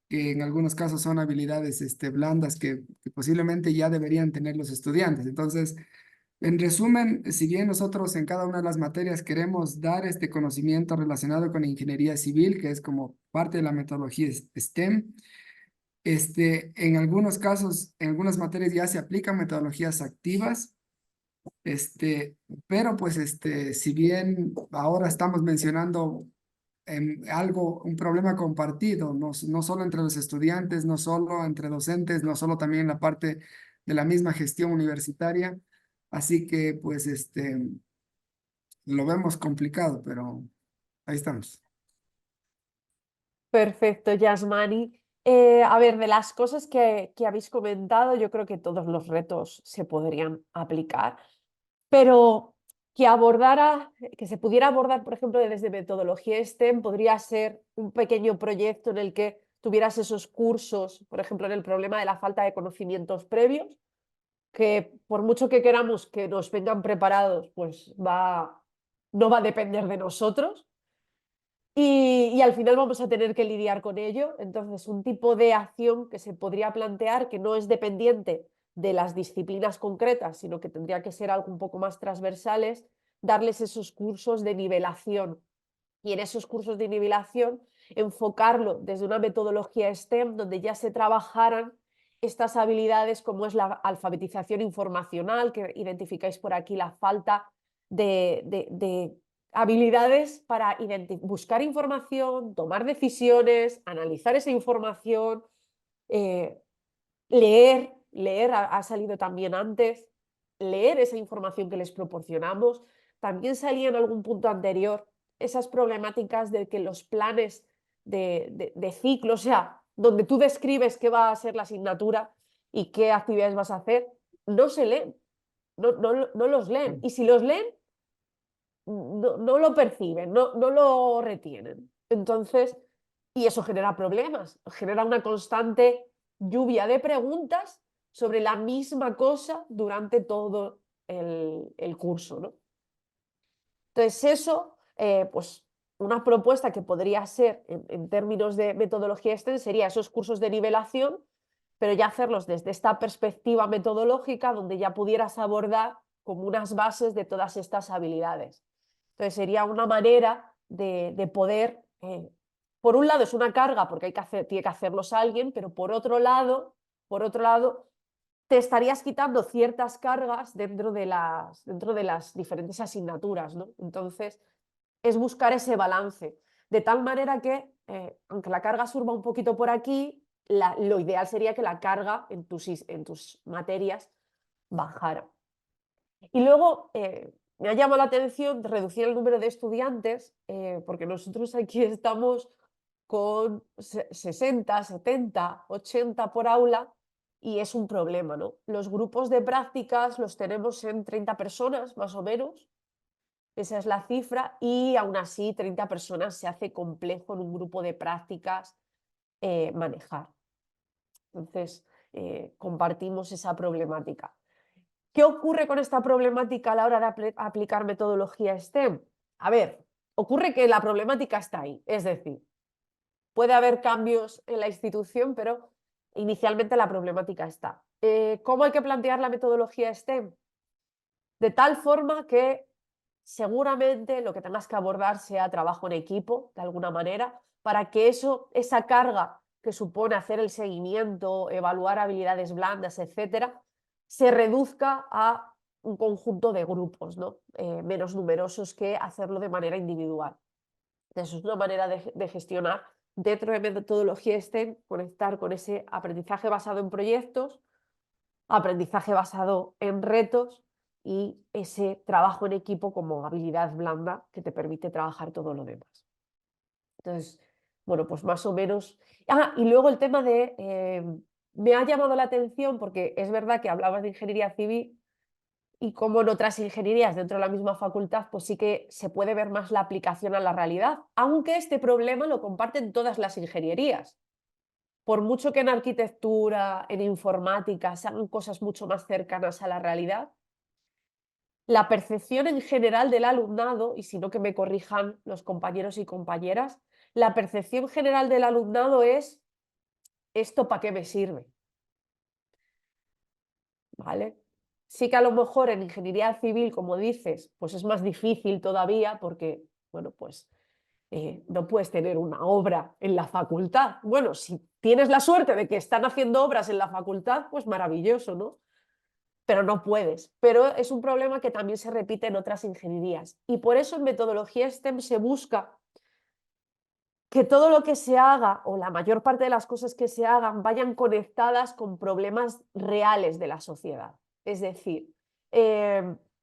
que en algunos casos son habilidades blandas que posiblemente ya deberían tener los estudiantes. Entonces, en resumen, si bien nosotros en cada una de las materias queremos dar este conocimiento relacionado con ingeniería civil, que es como parte de la metodología STEM, en algunos casos, en algunas materias ya se aplican metodologías activas, pero pues si bien ahora estamos mencionando un problema compartido, no solo entre los estudiantes, no solo entre docentes, no solo también en la parte de la misma gestión universitaria. Así que, pues, lo vemos complicado, pero ahí estamos. Perfecto, Yasmani. A ver, de las cosas que habéis comentado, yo creo que todos los retos se podrían aplicar, pero que se pudiera abordar, por ejemplo, desde metodología STEM, podría ser un pequeño proyecto en el que tuvieras esos cursos, por ejemplo, en el problema de la falta de conocimientos previos, que por mucho que queramos que nos vengan preparados, pues no va a depender de nosotros. Y al final vamos a tener que lidiar con ello. Entonces, un tipo de acción que se podría plantear que no es dependiente de las disciplinas concretas, sino que tendría que ser algo un poco más transversales, darles esos cursos de nivelación. Y en esos cursos de nivelación, enfocarlo desde una metodología STEM donde ya se trabajaran estas habilidades como es la alfabetización informacional, que identificáis por aquí la falta de habilidades para buscar información, tomar decisiones, analizar esa información, leer ha salido también antes, leer esa información que les proporcionamos. También salía en algún punto anterior esas problemáticas de que los planes de ciclo, o sea, donde tú describes qué va a ser la asignatura y qué actividades vas a hacer, no se leen, no los leen. Y si los leen, no lo perciben, no lo retienen. Entonces, y eso genera problemas, genera una constante lluvia de preguntas sobre la misma cosa durante todo el curso, ¿no? Entonces, eso, pues una propuesta que podría ser en términos de metodología STEM sería esos cursos de nivelación, pero ya hacerlos desde esta perspectiva metodológica donde ya pudieras abordar como unas bases de todas estas habilidades. Entonces sería una manera de poder por un lado es una carga porque tiene que hacerlos alguien, pero por otro lado, te estarías quitando ciertas cargas dentro de las diferentes asignaturas, ¿no? Entonces, es buscar ese balance, de tal manera que, aunque la carga surba un poquito por aquí, lo ideal sería que la carga en tus materias bajara. Y luego, me ha llamado la atención reducir el número de estudiantes, porque nosotros aquí estamos con 60, 70, 80 por aula y es un problema, ¿no? Los grupos de prácticas los tenemos en 30 personas, más o menos. Esa es la cifra y aún así 30 personas se hace complejo en un grupo de prácticas manejar. Entonces, compartimos esa problemática. ¿Qué ocurre con esta problemática a la hora de aplicar metodología STEM? A ver, ocurre que la problemática está ahí, es decir, puede haber cambios en la institución, pero inicialmente la problemática está. ¿Cómo hay que plantear la metodología STEM? De tal forma que seguramente lo que tengas que abordar sea trabajo en equipo, de alguna manera, para que esa carga que supone hacer el seguimiento, evaluar habilidades blandas, etcétera, se reduzca a un conjunto de grupos, ¿no? Menos numerosos que hacerlo de manera individual. Entonces, es una manera de gestionar dentro de metodología STEM, conectar con ese aprendizaje basado en proyectos, aprendizaje basado en retos y ese trabajo en equipo como habilidad blanda que te permite trabajar todo lo demás. Entonces, bueno, pues más o menos. Y luego el tema me ha llamado la atención porque es verdad que hablabas de ingeniería civil y como en otras ingenierías dentro de la misma facultad, pues sí que se puede ver más la aplicación a la realidad, aunque este problema lo comparten todas las ingenierías. Por mucho que en arquitectura, en informática, se hagan cosas mucho más cercanas a la realidad, la percepción en general del alumnado, y si no que me corrijan los compañeros y compañeras, la percepción general del alumnado es ¿esto para qué me sirve? ¿Vale? Sí que a lo mejor en ingeniería civil, como dices, pues es más difícil todavía porque, bueno, pues no puedes tener una obra en la facultad. Bueno, si tienes la suerte de que están haciendo obras en la facultad, pues maravilloso, ¿no? Pero no puedes. Pero es un problema que también se repite en otras ingenierías. Y por eso en metodología STEM se busca que todo lo que se haga, o la mayor parte de las cosas que se hagan, vayan conectadas con problemas reales de la sociedad. Es decir,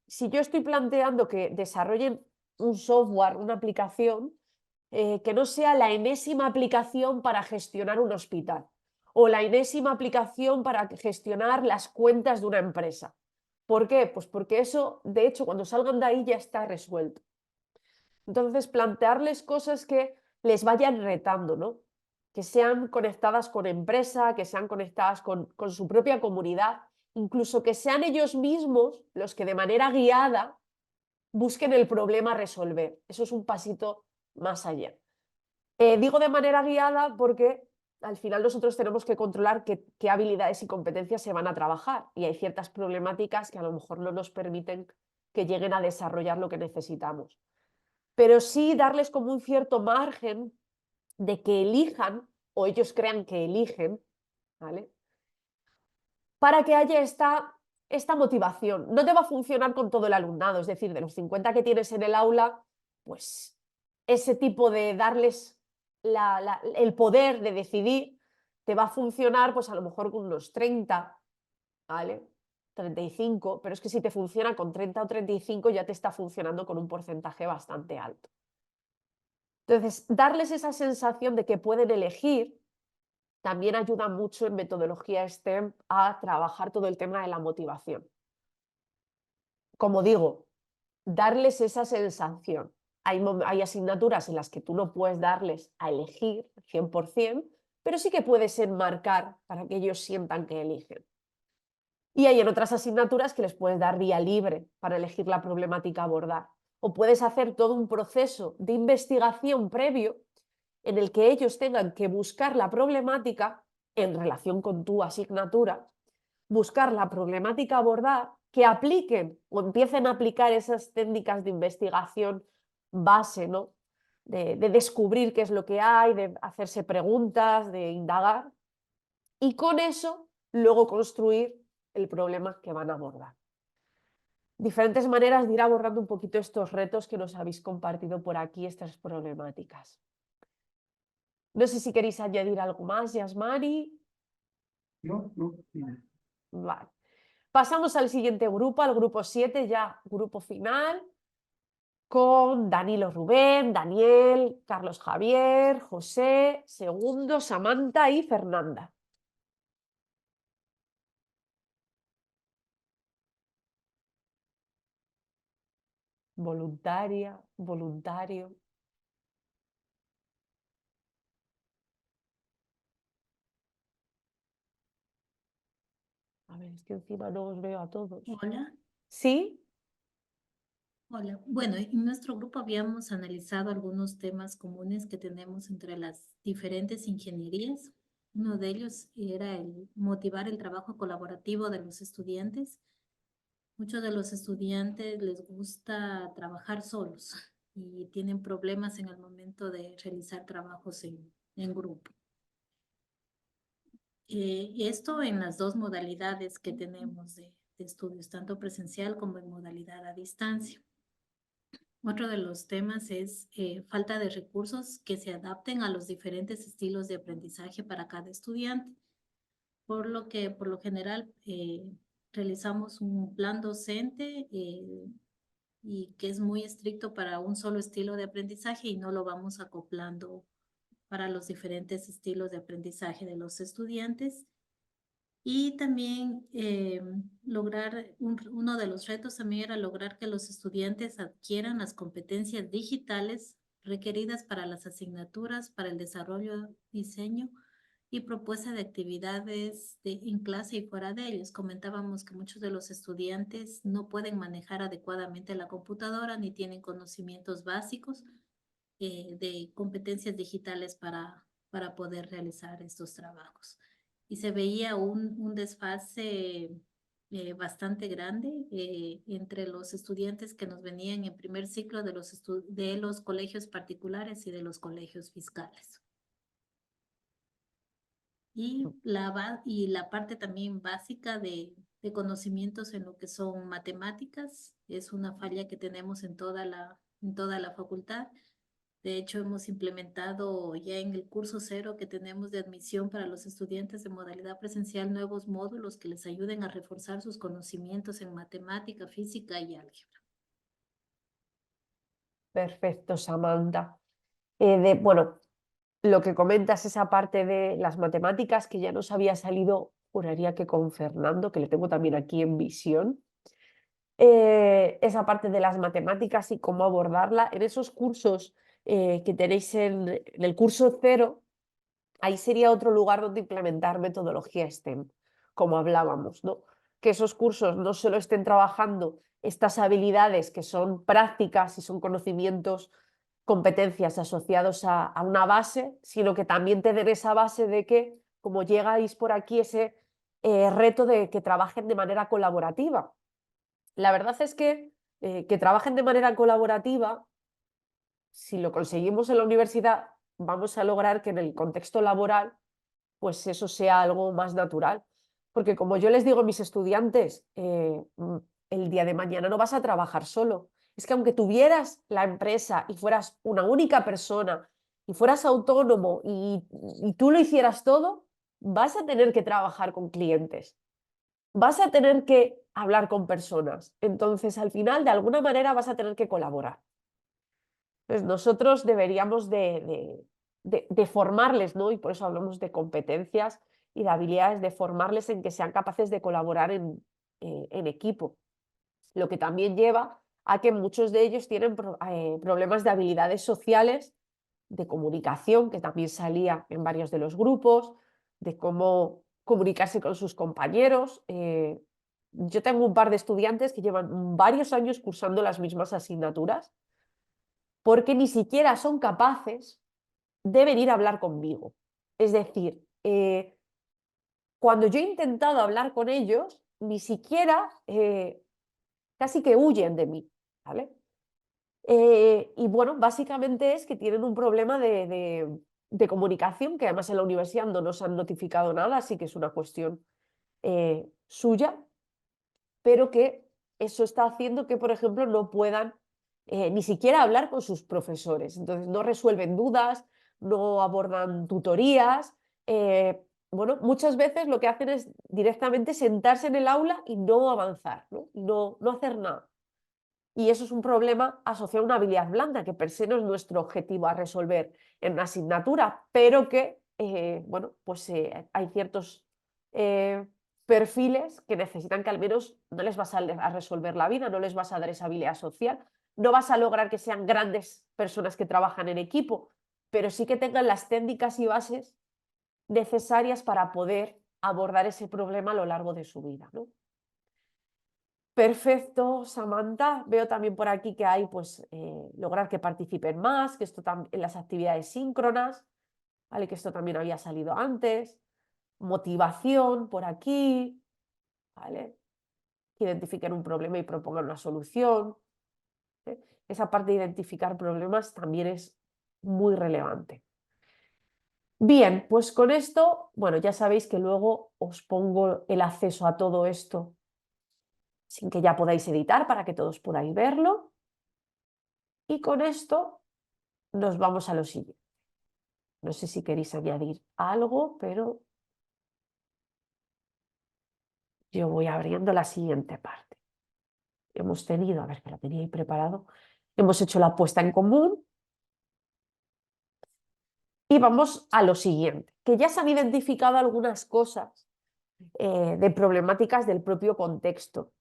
si yo estoy planteando que desarrollen un software, una aplicación, que no sea la enésima aplicación para gestionar un hospital o la enésima aplicación para gestionar las cuentas de una empresa. ¿Por qué? Pues porque eso, de hecho, cuando salgan de ahí ya está resuelto. Entonces, plantearles cosas que les vayan retando, ¿no? Que sean conectadas con empresa, que sean conectadas con su propia comunidad, incluso que sean ellos mismos los que de manera guiada busquen el problema a resolver. Eso es un pasito más allá. Digo de manera guiada porque al final nosotros tenemos que controlar qué habilidades y competencias se van a trabajar y hay ciertas problemáticas que a lo mejor no nos permiten que lleguen a desarrollar lo que necesitamos. Pero sí darles como un cierto margen de que elijan o ellos crean que eligen, ¿vale? Para que haya esta motivación. No te va a funcionar con todo el alumnado, es decir, de los 50 que tienes en el aula, pues ese tipo de darles el poder de decidir te va a funcionar pues a lo mejor con unos 30, ¿vale? 35, pero es que si te funciona con 30 o 35 ya te está funcionando con un porcentaje bastante alto. Entonces, darles esa sensación de que pueden elegir también ayuda mucho en metodología STEM a trabajar todo el tema de la motivación. Como digo, darles esa sensación. Hay asignaturas en las que tú no puedes darles a elegir 100%, pero sí que puedes enmarcar para que ellos sientan que eligen. Y hay en otras asignaturas que les puedes dar vía libre para elegir la problemática a abordar. O puedes hacer todo un proceso de investigación previo en el que ellos tengan que buscar la problemática en relación con tu asignatura, buscar la problemática a abordar, que apliquen o empiecen a aplicar esas técnicas de investigación base, ¿no? de descubrir qué es lo que hay, de hacerse preguntas, de indagar, y con eso luego construir el problema que van a abordar. Diferentes maneras de ir abordando un poquito estos retos que nos habéis compartido por aquí, estas problemáticas. No sé si queréis añadir algo más, Yasmari. No, no. Vale. Pasamos al siguiente grupo, al grupo 7, ya grupo final, con Danilo Rubén, Daniel, Carlos Javier, José, Segundo, Samantha y Fernanda. Voluntaria, voluntario. A ver, es que encima no os veo a todos. Hola, ¿Sí? hola. Bueno, en nuestro grupo habíamos analizado algunos temas comunes que tenemos entre las diferentes ingenierías. Uno de ellos era el motivar el trabajo colaborativo de los estudiantes. Muchos de los estudiantes les gusta trabajar solos y tienen problemas en el momento de realizar trabajos en grupo. Esto en las dos modalidades que tenemos de estudios, tanto presencial como en modalidad a distancia. Otro de los temas es falta de recursos que se adapten a los diferentes estilos de aprendizaje para cada estudiante, por lo que por lo general realizamos un plan docente y que es muy estricto para un solo estilo de aprendizaje y no lo vamos acoplando para los diferentes estilos de aprendizaje de los estudiantes. Y también uno de los retos también era lograr que los estudiantes adquieran las competencias digitales requeridas para las asignaturas, para el desarrollo, diseño y propuesta de actividades en clase y fuera de ellos. Comentábamos que muchos de los estudiantes no pueden manejar adecuadamente la computadora ni tienen conocimientos básicos de competencias digitales para poder realizar estos trabajos. Y se veía un desfase bastante grande entre los estudiantes que nos venían en primer ciclo de los colegios particulares y de los colegios fiscales. Y la parte también básica de conocimientos en lo que son matemáticas es una falla que tenemos en toda la facultad. De hecho, hemos implementado ya en el curso 0 que tenemos de admisión para los estudiantes de modalidad presencial nuevos módulos que les ayuden a reforzar sus conocimientos en matemática, física y álgebra. Perfecto, Samantha. Bueno, lo que comentas, esa parte de las matemáticas que ya nos había salido, juraría que con Fernando, que le tengo también aquí en visión. Esa parte de las matemáticas y cómo abordarla en esos cursos que tenéis en el curso 0, ahí sería otro lugar donde implementar metodología STEM, como hablábamos, ¿no? Que esos cursos no solo estén trabajando estas habilidades que son prácticas y son conocimientos, competencias asociados a una base, sino que también te den esa base de que, como llegáis por aquí, ese reto de que trabajen de manera colaborativa. La verdad es que trabajen de manera colaborativa, si lo conseguimos en la universidad, vamos a lograr que en el contexto laboral, pues eso sea algo más natural. Porque como yo les digo a mis estudiantes, el día de mañana no vas a trabajar solo. Es que aunque tuvieras la empresa y fueras una única persona y fueras autónomo y tú lo hicieras todo, vas a tener que trabajar con clientes. Vas a tener que hablar con personas. Entonces, al final, de alguna manera, vas a tener que colaborar. Entonces, nosotros deberíamos de formarles, ¿no? Y por eso hablamos de competencias y de habilidades, de formarles en que sean capaces de colaborar en equipo. Lo que también lleva a que muchos de ellos tienen problemas de habilidades sociales, de comunicación, que también salía en varios de los grupos, de cómo comunicarse con sus compañeros. Yo tengo un par de estudiantes que llevan varios años cursando las mismas asignaturas porque ni siquiera son capaces de venir a hablar conmigo. Es decir, cuando yo he intentado hablar con ellos, ni siquiera casi que huyen de mí, ¿vale? Y bueno, básicamente es que tienen un problema de comunicación, que además en la universidad no nos han notificado nada, así que es una cuestión suya, pero que eso está haciendo que, por ejemplo, no puedan ni siquiera hablar con sus profesores. Entonces, no resuelven dudas, no abordan tutorías. Bueno, muchas veces lo que hacen es directamente sentarse en el aula y no avanzar, ¿no? Y no hacer nada. Y eso es un problema asociado a una habilidad blanda, que per se no es nuestro objetivo a resolver en una asignatura, pero que, bueno, pues hay ciertos perfiles que necesitan que al menos no les vas a resolver la vida, no les vas a dar esa habilidad social, no vas a lograr que sean grandes personas que trabajan en equipo, pero sí que tengan las técnicas y bases necesarias para poder abordar ese problema a lo largo de su vida, ¿no? Perfecto, Samantha. Veo también por aquí que hay, pues, lograr que participen más, que esto en las actividades síncronas, ¿vale? Que esto también había salido antes. Motivación por aquí, ¿vale? Que identifiquen un problema y propongan una solución. Esa parte de identificar problemas también es muy relevante. Bien, pues con esto, bueno, ya sabéis que luego os pongo el acceso a todo esto sin que ya podáis editar para que todos podáis verlo. Y con esto nos vamos a lo siguiente. No sé si queréis añadir algo, pero yo voy abriendo la siguiente parte. Hemos tenido, a ver que lo tenía ahí preparado, hemos hecho la puesta en común y vamos a lo siguiente, que ya se han identificado algunas cosas de problemáticas del propio contexto,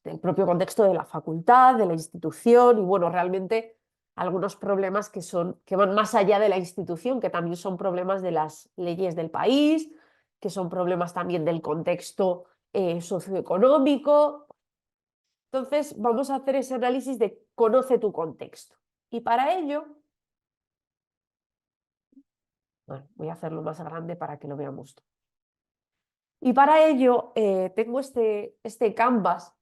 del propio contexto de la facultad, de la institución y bueno, realmente algunos problemas que van más allá de la institución, que también son problemas de las leyes del país, que son problemas también del contexto socioeconómico. Entonces, vamos a hacer ese análisis de conoce tu contexto. Y para ello, bueno, voy a hacerlo más grande para que lo veamos todo. Y para ello tengo este Canvas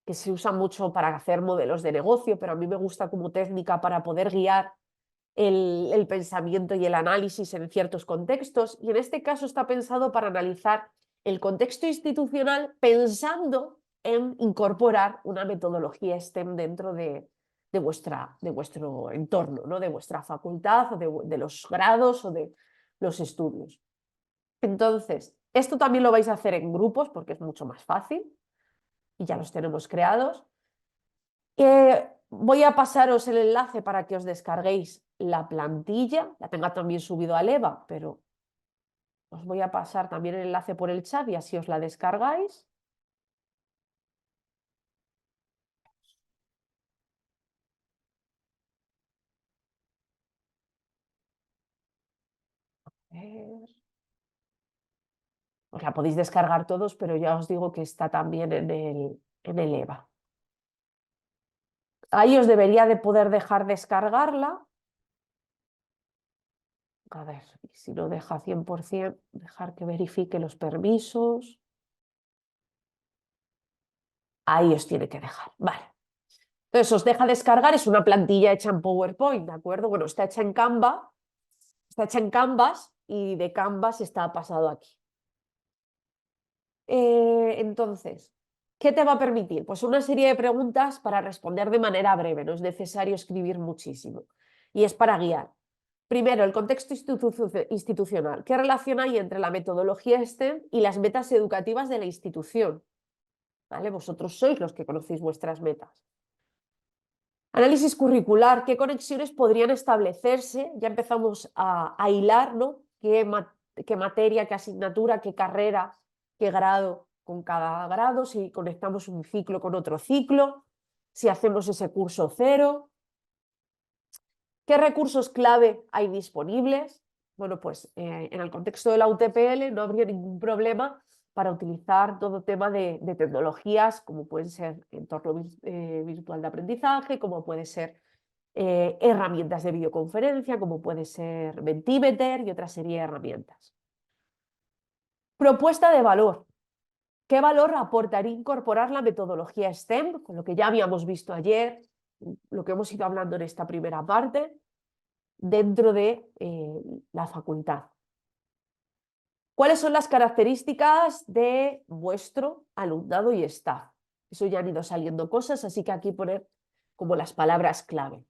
que se usa mucho para hacer modelos de negocio, pero a mí me gusta como técnica para poder guiar el pensamiento y el análisis en ciertos contextos. Y en este caso está pensado para analizar el contexto institucional pensando en incorporar una metodología STEM dentro de vuestro entorno, ¿no? De vuestra facultad o de los grados o de los estudios. Entonces, esto también lo vais a hacer en grupos porque es mucho más fácil y ya los tenemos creados. Voy a pasaros el enlace para que os descarguéis la plantilla, la tengo también subido al EVA, pero os voy a pasar también el enlace por el chat y así os la descargáis. A ver. Os la podéis descargar todos, pero ya os digo que está también en el EVA. Ahí os debería de poder dejar descargarla. A ver, si no deja 100%, dejar que verifique los permisos. Ahí os tiene que dejar, vale. Entonces os deja descargar, es una plantilla hecha en PowerPoint, ¿de acuerdo? Bueno, está hecha en Canva, está hecha en Canvas y de Canvas está pasado aquí. Entonces, ¿qué te va a permitir? Pues una serie de preguntas para responder de manera breve, no es necesario escribir muchísimo. Y es para guiar. Primero, el contexto institucional. ¿Qué relación hay entre la metodología STEM y las metas educativas de la institución? ¿Vale? Vosotros sois los que conocéis vuestras metas. Análisis curricular, ¿qué conexiones podrían establecerse? Ya empezamos a hilar, ¿no? ¿Qué materia, qué asignatura, qué carrera, qué grado con cada grado? Si conectamos un ciclo con otro ciclo, si hacemos ese curso cero. ¿Qué recursos clave hay disponibles? Bueno, pues en el contexto de la UTPL no habría ningún problema para utilizar todo tema de tecnologías como pueden ser entorno virtual de aprendizaje, como puede ser herramientas de videoconferencia, como puede ser Mentimeter y otra serie de herramientas. Propuesta de valor. ¿Qué valor aportaría incorporar la metodología STEM? Con lo que ya habíamos visto ayer, lo que hemos ido hablando en esta primera parte dentro de la facultad. ¿Cuáles son las características de vuestro alumnado y staff? Eso ya han ido saliendo cosas, así que aquí poner como las palabras clave.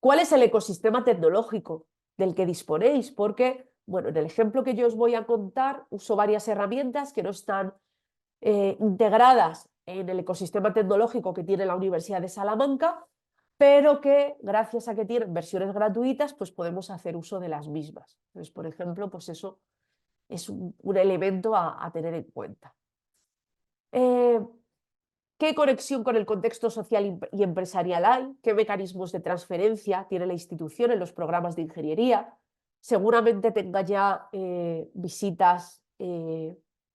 ¿Cuál es el ecosistema tecnológico del que disponéis? Porque, bueno, en el ejemplo que yo os voy a contar, uso varias herramientas que no están integradas en el ecosistema tecnológico que tiene la Universidad de Salamanca, pero que gracias a que tienen versiones gratuitas, pues podemos hacer uso de las mismas. Entonces, por ejemplo, pues eso es un elemento a tener en cuenta. ¿Qué conexión con el contexto social y empresarial hay? ¿Qué mecanismos de transferencia tiene la institución en los programas de ingeniería? Seguramente tenga ya visitas,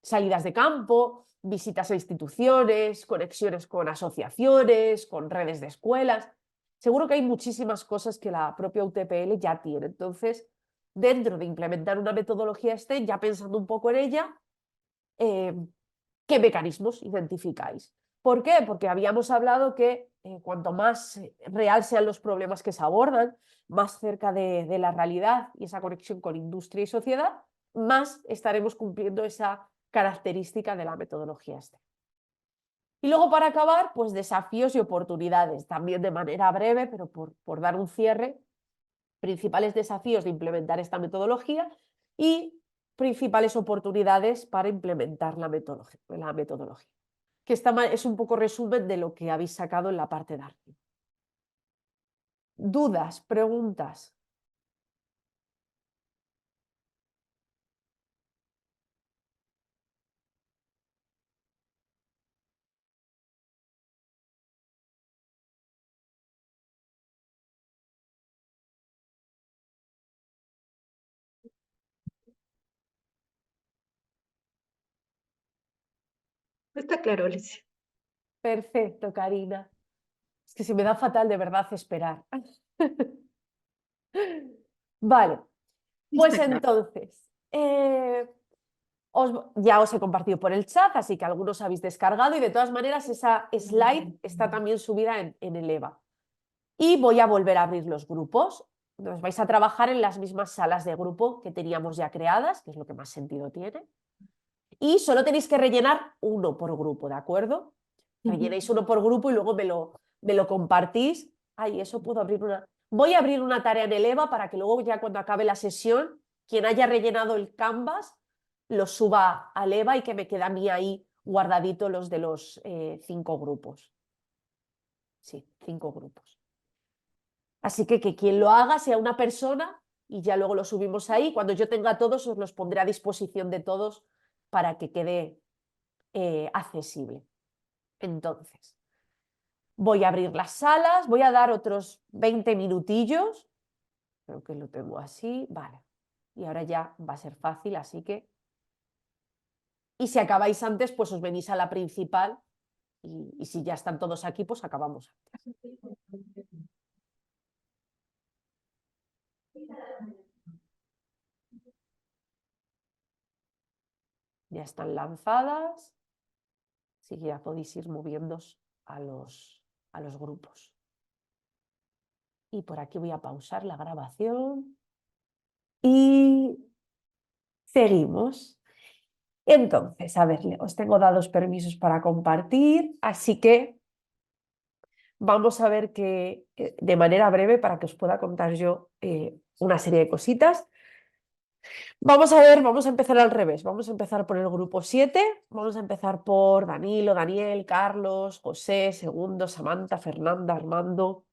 salidas de campo, visitas a instituciones, conexiones con asociaciones, con redes de escuelas. Seguro que hay muchísimas cosas que la propia UTPL ya tiene. Entonces, dentro de implementar una metodología STEM, ya pensando un poco en ella, ¿qué mecanismos identificáis? ¿Por qué? Porque habíamos hablado que cuanto más real sean los problemas que se abordan, más cerca de la realidad y esa conexión con industria y sociedad, más estaremos cumpliendo esa característica de la metodología STEM. Y luego, para acabar, pues desafíos y oportunidades, también de manera breve, pero por dar un cierre, principales desafíos de implementar esta metodología y principales oportunidades para implementar la metodología. Que es un poco resumen de lo que habéis sacado en la parte de arriba. ¿Dudas? ¿Preguntas? Está claro, Alicia. Perfecto, Karina. Es que se me da fatal de verdad esperar. Vale, pues Está claro. entonces, ya os he compartido por el chat, así que algunos habéis descargado y de todas maneras esa slide está también subida en el EVA. Y voy a volver a abrir los grupos. Entonces vais a trabajar en las mismas salas de grupo que teníamos ya creadas, que es lo que más sentido tiene. Y solo tenéis que rellenar uno por grupo, ¿de acuerdo? Rellenéis uno por grupo y luego me lo compartís. Ay, eso puedo abrir una... Voy a abrir una tarea en el EVA para que luego ya cuando acabe la sesión, quien haya rellenado el Canvas lo suba al EVA y que me quede a mí ahí guardadito los de los 5 grupos. Sí, 5 grupos. Así que quien lo haga sea una persona y ya luego lo subimos ahí. Cuando yo tenga todos, os los pondré a disposición de todos para que quede accesible. Entonces, voy a abrir las salas, voy a dar otros 20 minutillos. Creo que lo tengo así, vale. Y ahora ya va a ser fácil, así que... Y si acabáis antes, pues os venís a la principal y si ya están todos aquí, pues acabamos antes. Ya están lanzadas, así que ya podéis ir moviéndoos a los grupos. Y por aquí voy a pausar la grabación y seguimos. Entonces, a ver, os tengo dados permisos para compartir, así que vamos a ver que de manera breve, para que os pueda contar yo una serie de cositas. Vamos a ver, vamos a empezar al revés. Vamos a empezar por el grupo 7. Vamos a empezar por Danilo, Daniel, Carlos, José, Segundo, Samantha, Fernanda, Armando.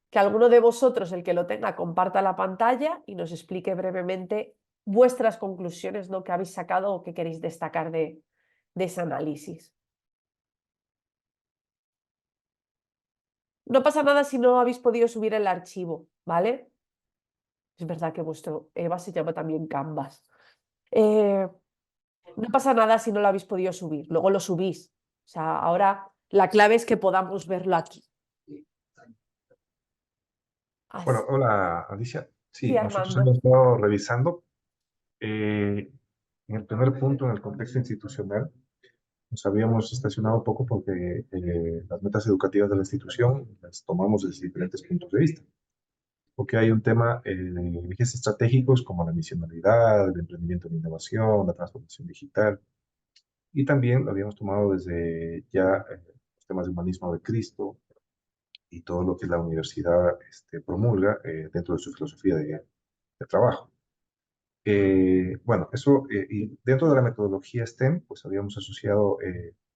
Que alguno de vosotros, el que lo tenga, comparta la pantalla y nos explique brevemente vuestras conclusiones, ¿no? Que habéis sacado o que queréis destacar de ese análisis. No pasa nada si no habéis podido subir el archivo, ¿vale? Es verdad que vuestro EVA se llama también Canvas. No pasa nada si no lo habéis podido subir, luego lo subís. O sea, ahora la clave es que podamos verlo aquí. Bueno, Así. hola Alicia. Sí, Sí, nosotros Armando. hemos estado revisando en el primer punto, en el contexto institucional, nos habíamos estacionado un poco porque las metas educativas de la institución las tomamos desde diferentes puntos de vista. Porque hay un tema de ejes estratégicos como la misionalidad, el emprendimiento en innovación, la transformación digital, y también lo habíamos tomado desde ya los temas de humanismo de Cristo y todo lo que la universidad promulga dentro de su filosofía de trabajo. Bueno, eso, y dentro de la metodología STEM, pues habíamos asociado,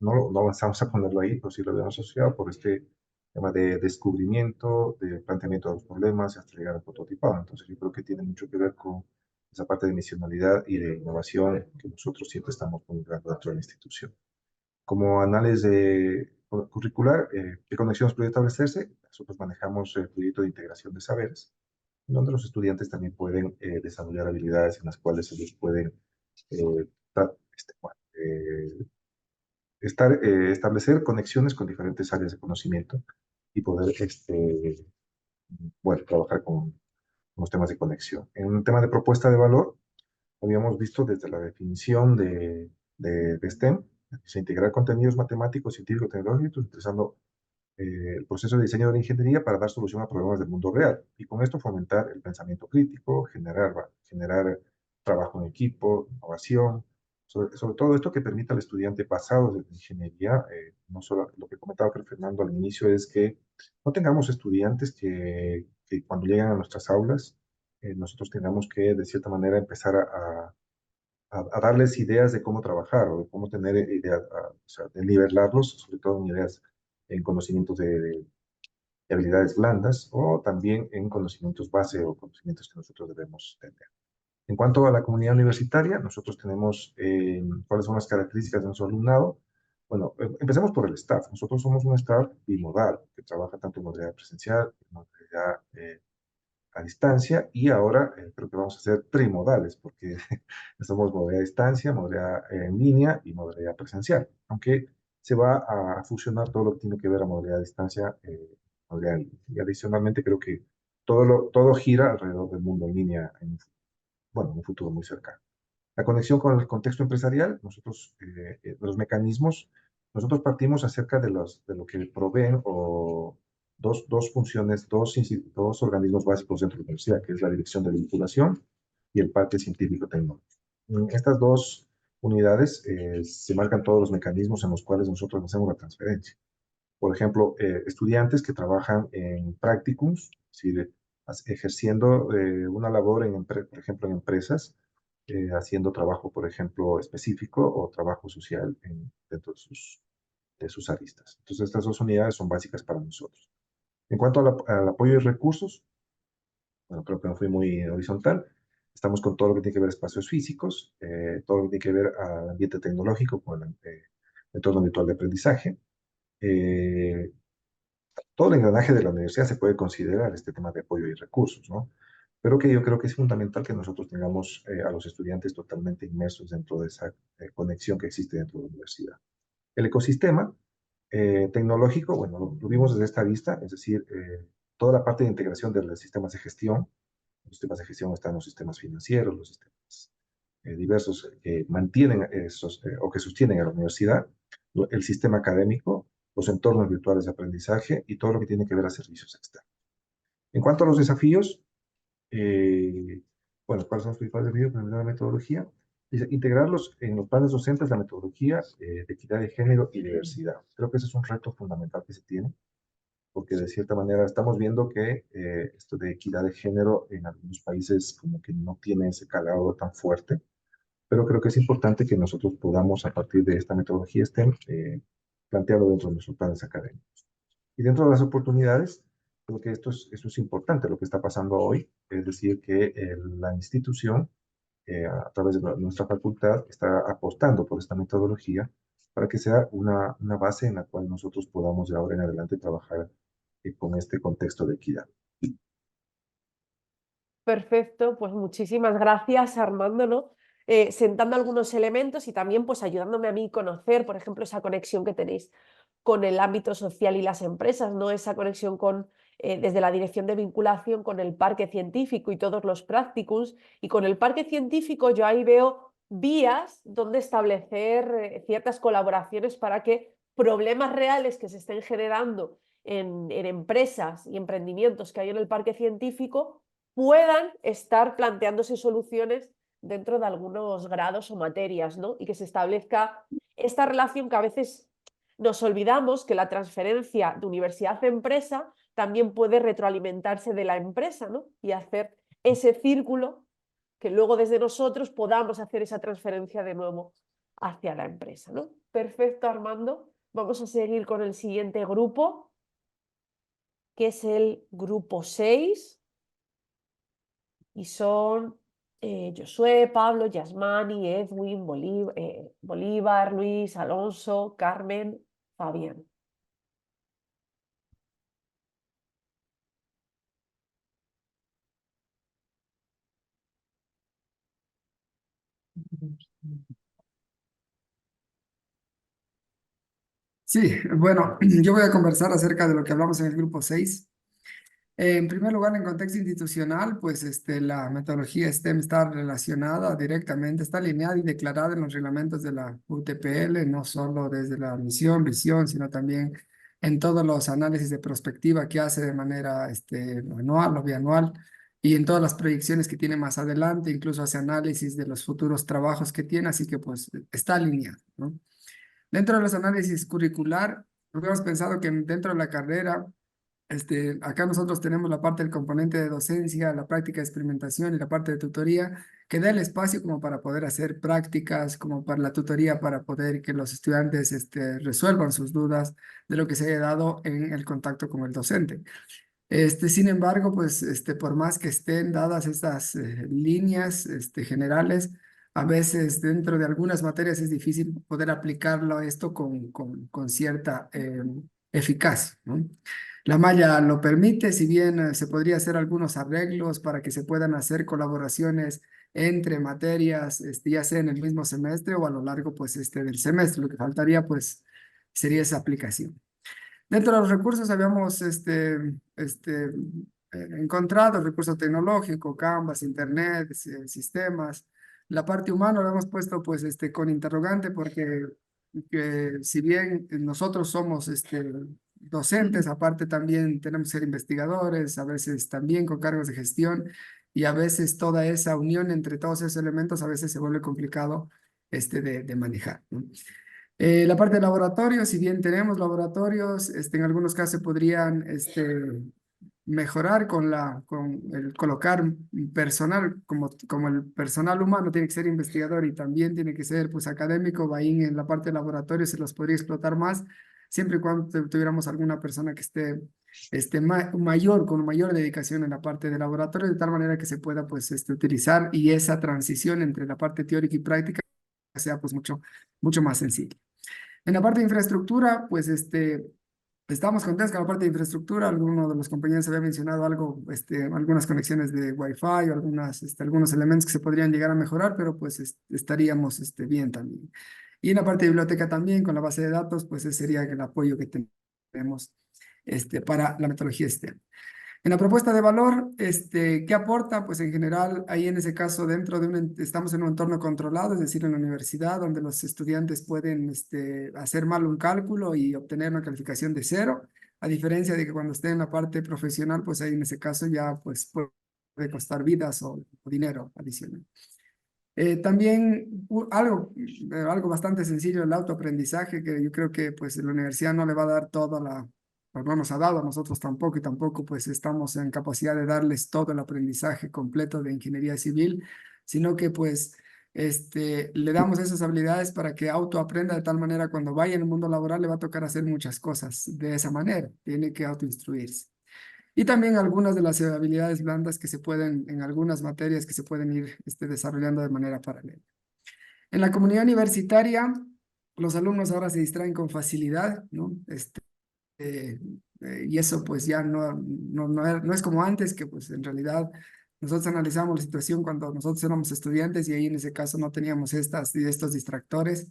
no avanzamos a ponerlo ahí, pero sí lo habíamos asociado por este tema de descubrimiento, de planteamiento de los problemas, hasta llegar al prototipado. Entonces yo creo que tiene mucho que ver con esa parte de misionalidad y de innovación que nosotros siempre estamos poniendo dentro de la institución. Como análisis curricular, ¿qué conexiones puede establecerse? Nosotros manejamos el proyecto de integración de saberes, donde los estudiantes también pueden desarrollar habilidades en las cuales ellos pueden estar, establecer conexiones con diferentes áreas de conocimiento y poder bueno, trabajar con los temas de conexión. En un tema de propuesta de valor, habíamos visto desde la definición de STEM, se integrar contenidos matemáticos, científicos, tecnológicos, utilizando el proceso de diseño de la ingeniería para dar solución a problemas del mundo real y con esto fomentar el pensamiento crítico, generar trabajo en equipo, innovación, sobre todo esto que permita al estudiante pasado de la ingeniería, no solo lo que comentaba Fernando al inicio, es que no tengamos estudiantes que cuando llegan a nuestras aulas, nosotros tengamos que de cierta manera empezar a darles ideas de cómo trabajar o de cómo tener ideas, o sea, de nivelarlos, sobre todo en ideas, en conocimientos de habilidades blandas o también en conocimientos base o conocimientos que nosotros debemos tener. En cuanto a la comunidad universitaria, nosotros tenemos cuáles son las características de nuestro alumnado. Bueno, empecemos por el staff. Nosotros somos un staff bimodal que trabaja tanto en modalidad presencial, en modalidad a distancia y ahora creo que vamos a ser trimodales porque somos modalidad a distancia, modalidad en línea y modalidad presencial, aunque se va a fusionar todo lo que tiene que ver a modalidad a distancia, modalidad en línea. Y adicionalmente creo que todo gira alrededor del mundo en línea bueno, en un futuro muy cercano. La conexión con el contexto empresarial, nosotros, los mecanismos, nosotros partimos acerca de lo que proveen o dos funciones, dos organismos básicos dentro de la universidad, que es la dirección de vinculación y el parque científico-tecnológico. En estas dos unidades se marcan todos los mecanismos en los cuales nosotros hacemos la transferencia. Por ejemplo, estudiantes que trabajan en practicums, es decir, ejerciendo una labor, por ejemplo, en empresas, haciendo trabajo, por ejemplo, específico o trabajo social dentro de sus aristas. Entonces, estas dos unidades son básicas para nosotros. En cuanto al apoyo y recursos, bueno, creo que no fui muy horizontal. Estamos con todo lo que tiene que ver espacios físicos, todo lo que tiene que ver al ambiente tecnológico, con el entorno virtual de aprendizaje. Todo el engranaje de la universidad se puede considerar este tema de apoyo y recursos, ¿no? Pero que yo creo que es fundamental que nosotros tengamos a los estudiantes totalmente inmersos dentro de esa conexión que existe dentro de la universidad. El ecosistema tecnológico, bueno, lo vimos desde esta vista, es decir, toda la parte de integración de los sistemas de gestión. Los sistemas de gestión están los sistemas financieros, los sistemas diversos que mantienen o que sostienen a la universidad, el sistema académico, los entornos virtuales de aprendizaje y todo lo que tiene que ver a servicios externos. En cuanto a los desafíos, bueno, ¿cuáles son los principales desafíos? Primero, la metodología. Integrarlos en los planes docentes, la metodología de equidad de género y diversidad. Creo que ese es un reto fundamental que se tiene, porque de cierta manera estamos viendo que esto de equidad de género en algunos países como que no tiene ese calado tan fuerte, pero creo que es importante que nosotros podamos, a partir de esta metodología STEM, plantearlo dentro de nuestros planes académicos. Y dentro de las oportunidades, creo que esto es importante, lo que está pasando hoy, es decir, que la institución, a través de nuestra facultad, está apostando por esta metodología para que sea una base en la cual nosotros podamos de ahora en adelante trabajar con este contexto de equidad. Perfecto, pues muchísimas gracias, Armando, ¿no? Sentando algunos elementos y también pues ayudándome a mí conocer, por ejemplo, esa conexión que tenéis con el ámbito social y las empresas, ¿no? Esa conexión desde la dirección de vinculación con el parque científico y todos los practicums. Y con el parque científico yo ahí veo vías donde establecer ciertas colaboraciones para que problemas reales que se estén generando en empresas y emprendimientos que hay en el parque científico puedan estar planteándose soluciones dentro de algunos grados o materias, ¿no? Y que se establezca esta relación que a veces nos olvidamos, que la transferencia de universidad a empresa también puede retroalimentarse de la empresa, ¿no? Y hacer ese círculo que luego desde nosotros podamos hacer esa transferencia de nuevo hacia la empresa, ¿no? Perfecto, Armando. Vamos a seguir con el siguiente grupo, que es el grupo 6. Y son Josué, Pablo, Yasmani, Edwin, Bolívar, Luis, Alonso, Carmen, Fabián. Sí, bueno, yo voy a conversar acerca de lo que hablamos en el grupo 6. En primer lugar, en contexto institucional, pues la metodología STEM está relacionada directamente, está alineada y declarada en los reglamentos de la UTPL, no solo desde la misión, visión, sino también en todos los análisis de prospectiva que hace de manera anual o bianual y en todas las proyecciones que tiene más adelante, incluso hace análisis de los futuros trabajos que tiene, así que pues está alineado, ¿no? Dentro de los análisis curricular, hubiéramos pensado que dentro de la carrera, acá nosotros tenemos la parte del componente de docencia, la práctica de experimentación y la parte de tutoría, que da el espacio como para poder hacer prácticas, como para la tutoría, para poder que los estudiantes resuelvan sus dudas de lo que se haya dado en el contacto con el docente. Sin embargo, pues por más que estén dadas estas líneas generales, a veces dentro de algunas materias es difícil poder aplicarlo a esto con cierta eficacia, ¿no? La malla lo permite, si bien se podría hacer algunos arreglos para que se puedan hacer colaboraciones entre materias, ya sea en el mismo semestre o a lo largo pues, del semestre. Lo que faltaría pues sería esa aplicación. Dentro de los recursos habíamos encontrado el recurso tecnológico, Canvas, Internet, sistemas. La parte humana lo hemos puesto pues, con interrogante porque que si bien nosotros somos docentes, aparte también tenemos que ser investigadores, a veces también con cargos de gestión y a veces toda esa unión entre todos esos elementos a veces se vuelve complicado de manejar, ¿no? La parte de laboratorio, si bien tenemos laboratorios, en algunos casos se podrían mejorar con el colocar personal, como el personal humano tiene que ser investigador y también tiene que ser pues académico, ahí en la parte de laboratorio se los podría explotar más, siempre y cuando tuviéramos alguna persona que esté con mayor dedicación en la parte de laboratorio, de tal manera que se pueda pues utilizar y esa transición entre la parte teórica y práctica sea pues mucho más sencilla. En la parte de infraestructura, pues estamos contentos con la parte de infraestructura. Alguno de los compañeros había mencionado algo, algunas conexiones de Wi-Fi o algunos elementos que se podrían llegar a mejorar, pero pues estaríamos bien también. Y en la parte de biblioteca también, con la base de datos, pues ese sería el apoyo que tenemos para la metodología STEM. En la propuesta de valor, ¿qué aporta? Pues en general, ahí en ese caso, estamos en un entorno controlado, es decir, en la universidad, donde los estudiantes pueden hacer mal un cálculo y obtener una calificación de 0, a diferencia de que cuando estén en la parte profesional, pues ahí en ese caso ya pues, puede costar vidas o dinero adicional. También algo bastante sencillo, el autoaprendizaje, que yo creo que pues la universidad no le va a dar pues no nos ha dado a nosotros tampoco, y tampoco pues estamos en capacidad de darles todo el aprendizaje completo de ingeniería civil, sino que pues le damos esas habilidades para que autoaprenda de tal manera cuando vaya en el mundo laboral le va a tocar hacer muchas cosas de esa manera, tiene que autoinstruirse. Y también algunas de las habilidades blandas que se pueden, en algunas materias que se pueden ir desarrollando de manera paralela. En la comunidad universitaria, los alumnos ahora se distraen con facilidad, ¿no? Y eso pues ya no es como antes, que pues en realidad nosotros analizamos la situación cuando nosotros éramos estudiantes y ahí en ese caso no teníamos estos distractores.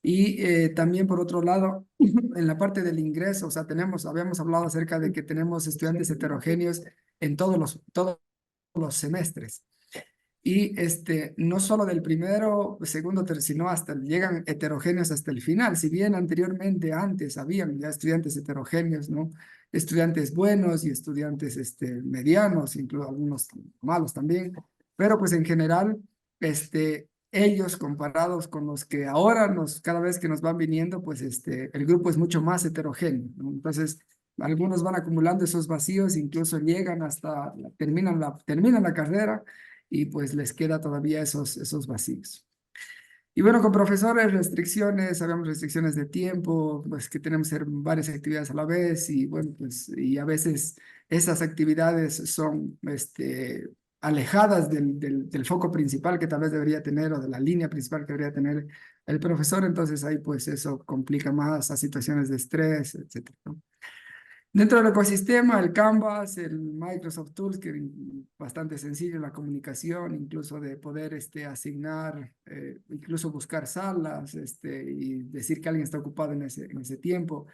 Y también por otro lado, en la parte del ingreso, o sea, habíamos hablado acerca de que tenemos estudiantes heterogéneos en todos los semestres. Y no solo del primero, segundo, tercero, sino llegan heterogéneos hasta el final. Si bien anteriormente, antes, habían ya estudiantes heterogéneos, ¿no? Estudiantes buenos y estudiantes medianos, incluso algunos malos también. Pero pues en general, ellos comparados con los que ahora cada vez que nos van viniendo, pues el grupo es mucho más heterogéneo, ¿no? Entonces, algunos van acumulando esos vacíos, incluso llegan hasta, terminan la carrera y pues les queda todavía esos vacíos. Y bueno, con profesores, restricciones, habíamos restricciones de tiempo, pues que tenemos que hacer varias actividades a la vez y bueno, pues y a veces esas actividades son alejadas del foco principal que tal vez debería tener o de la línea principal que debería tener el profesor, entonces ahí pues eso complica más a situaciones de estrés, etcétera, ¿no? Dentro del ecosistema, el Canvas, el Microsoft Tools, que es bastante sencillo la comunicación, incluso de poder asignar, incluso buscar salas y decir que alguien está ocupado en ese tiempo.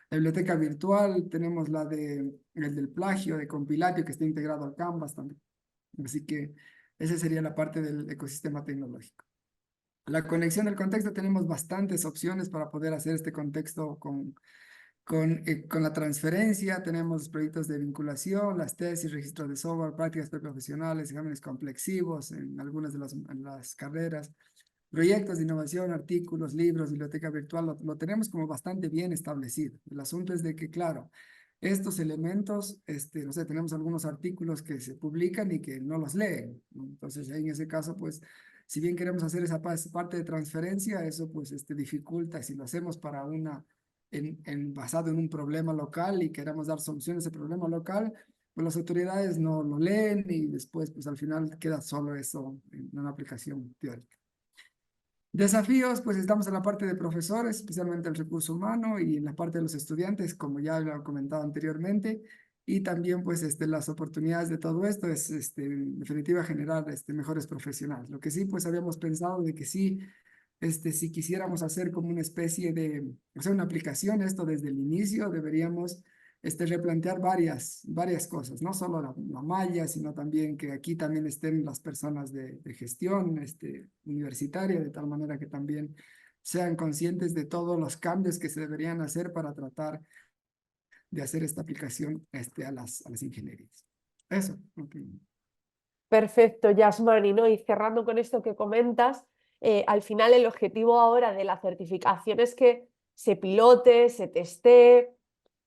La biblioteca virtual, tenemos el del plagio, de Compilatio, que está integrado al Canvas también. Así que esa sería la parte del ecosistema tecnológico. La conexión del contexto, tenemos bastantes opciones para poder hacer este contexto con la transferencia. Tenemos proyectos de vinculación, las tesis, registros de software, prácticas preprofesionales, exámenes complexivos en algunas de las carreras, proyectos de innovación, artículos, libros, biblioteca virtual, lo tenemos como bastante bien establecido. El asunto es de que, claro, estos elementos, no sé, tenemos algunos artículos que se publican y que no los leen, ¿no? Entonces, en ese caso, pues, si bien queremos hacer esa parte de transferencia, eso pues dificulta. Si lo hacemos para basado en un problema local y queremos dar soluciones a ese problema local, pues las autoridades no lo leen y después pues al final queda solo eso en una aplicación teórica. Desafíos, pues estamos en la parte de profesores, especialmente el recurso humano, y en la parte de los estudiantes, como ya lo he comentado anteriormente, y también pues las oportunidades de todo esto es en definitiva generar mejores profesionales. Lo que sí pues habíamos pensado de que sí, si quisiéramos hacer como una especie de, o sea, una aplicación, esto desde el inicio, deberíamos replantear varias cosas, no solo la malla, sino también que aquí también estén las personas de gestión universitaria, de tal manera que también sean conscientes de todos los cambios que se deberían hacer para tratar de hacer esta aplicación a las ingenierías. Eso. Okay. Perfecto, Yasmani, ¿no? Y cerrando con esto que comentas, al final el objetivo ahora de la certificación es que se pilote, se testee,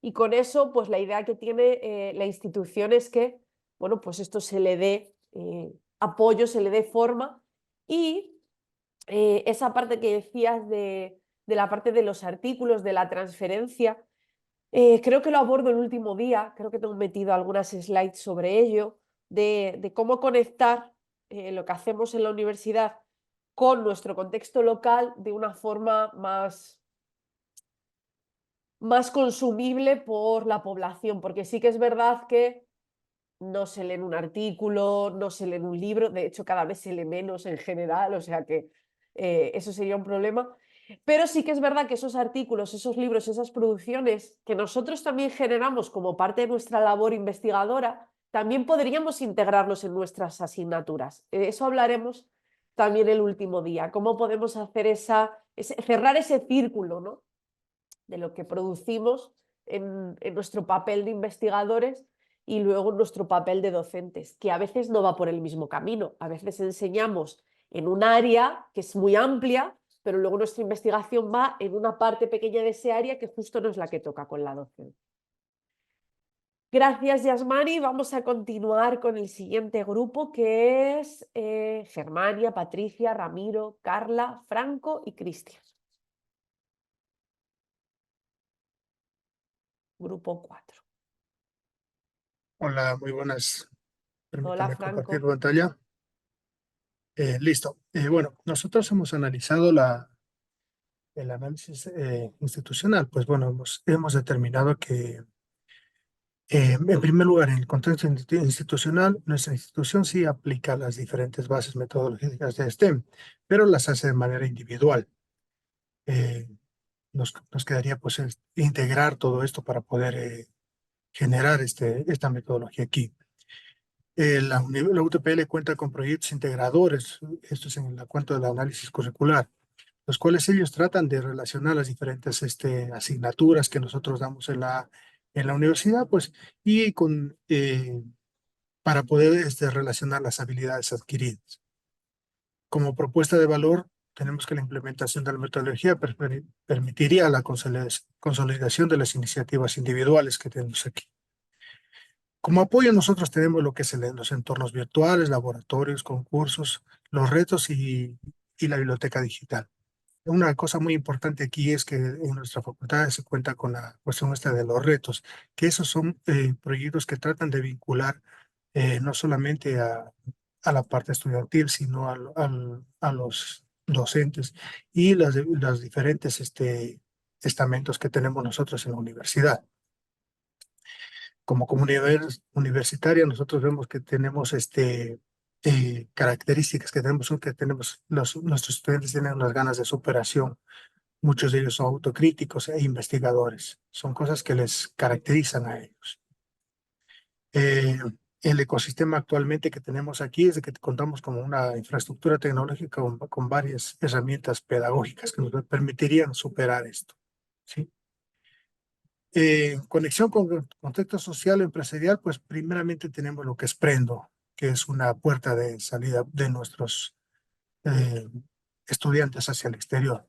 y con eso pues la idea que tiene la institución es que, bueno, pues esto se le dé apoyo, se le dé forma, y esa parte que decías de la parte de los artículos, de la transferencia, creo que lo abordo el último día, creo que tengo metido algunas slides sobre ello, de cómo conectar lo que hacemos en la universidad con nuestro contexto local de una forma más consumible por la población, porque sí que es verdad que no se lee un artículo, no se lee un libro, de hecho cada vez se lee menos en general, o sea que eso sería un problema. Pero sí que es verdad que esos artículos, esos libros, esas producciones que nosotros también generamos como parte de nuestra labor investigadora, también podríamos integrarlos en nuestras asignaturas. Eso hablaremos también el último día, cómo podemos hacer cerrar ese círculo, ¿no?, de lo que producimos en nuestro papel de investigadores y luego en nuestro papel de docentes, que a veces no va por el mismo camino. A veces enseñamos en un área que es muy amplia, pero luego nuestra investigación va en una parte pequeña de ese área que justo no es la que toca con la docencia. Gracias, Yasmani. Vamos a continuar con el siguiente grupo, que es Germania, Patricia, Ramiro, Carla, Franco y Cristian. Grupo 4. Hola, muy buenas. Hola, Permítame compartir Franco. pantalla. Listo. Bueno, nosotros hemos analizado el análisis institucional. Pues bueno, hemos determinado que, en primer lugar, en el contexto institucional, nuestra institución sí aplica las diferentes bases metodológicas de STEM, pero las hace de manera individual. Nos quedaría pues integrar todo esto para poder generar esta metodología aquí. La UTPL cuenta con proyectos integradores, esto es en cuanto al análisis curricular, los cuales ellos tratan de relacionar las diferentes asignaturas que nosotros damos en la universidad, pues, y para poder relacionar las habilidades adquiridas. Como propuesta de valor, tenemos que la implementación de la metodología permitiría la consolidación de las iniciativas individuales que tenemos aquí. Como apoyo nosotros tenemos lo que es los entornos virtuales, laboratorios, concursos, los retos y la biblioteca digital. Una cosa muy importante aquí es que en nuestra facultad se cuenta con la cuestión esta de los retos, que esos son proyectos que tratan de vincular no solamente a la parte estudiantil, sino a los docentes y las diferentes estamentos que tenemos nosotros en la universidad. Como comunidad universitaria, nosotros vemos que tenemos características que tenemos, nuestros estudiantes tienen unas ganas de superación. Muchos de ellos son autocríticos e investigadores. Son cosas que les caracterizan a ellos. El ecosistema actualmente que tenemos aquí es de que contamos con una infraestructura tecnológica con varias herramientas pedagógicas que nos permitirían superar esto, ¿sí? En conexión con el contexto social o empresarial, pues primeramente tenemos lo que es Prendo, que es una puerta de salida de nuestros estudiantes hacia el exterior.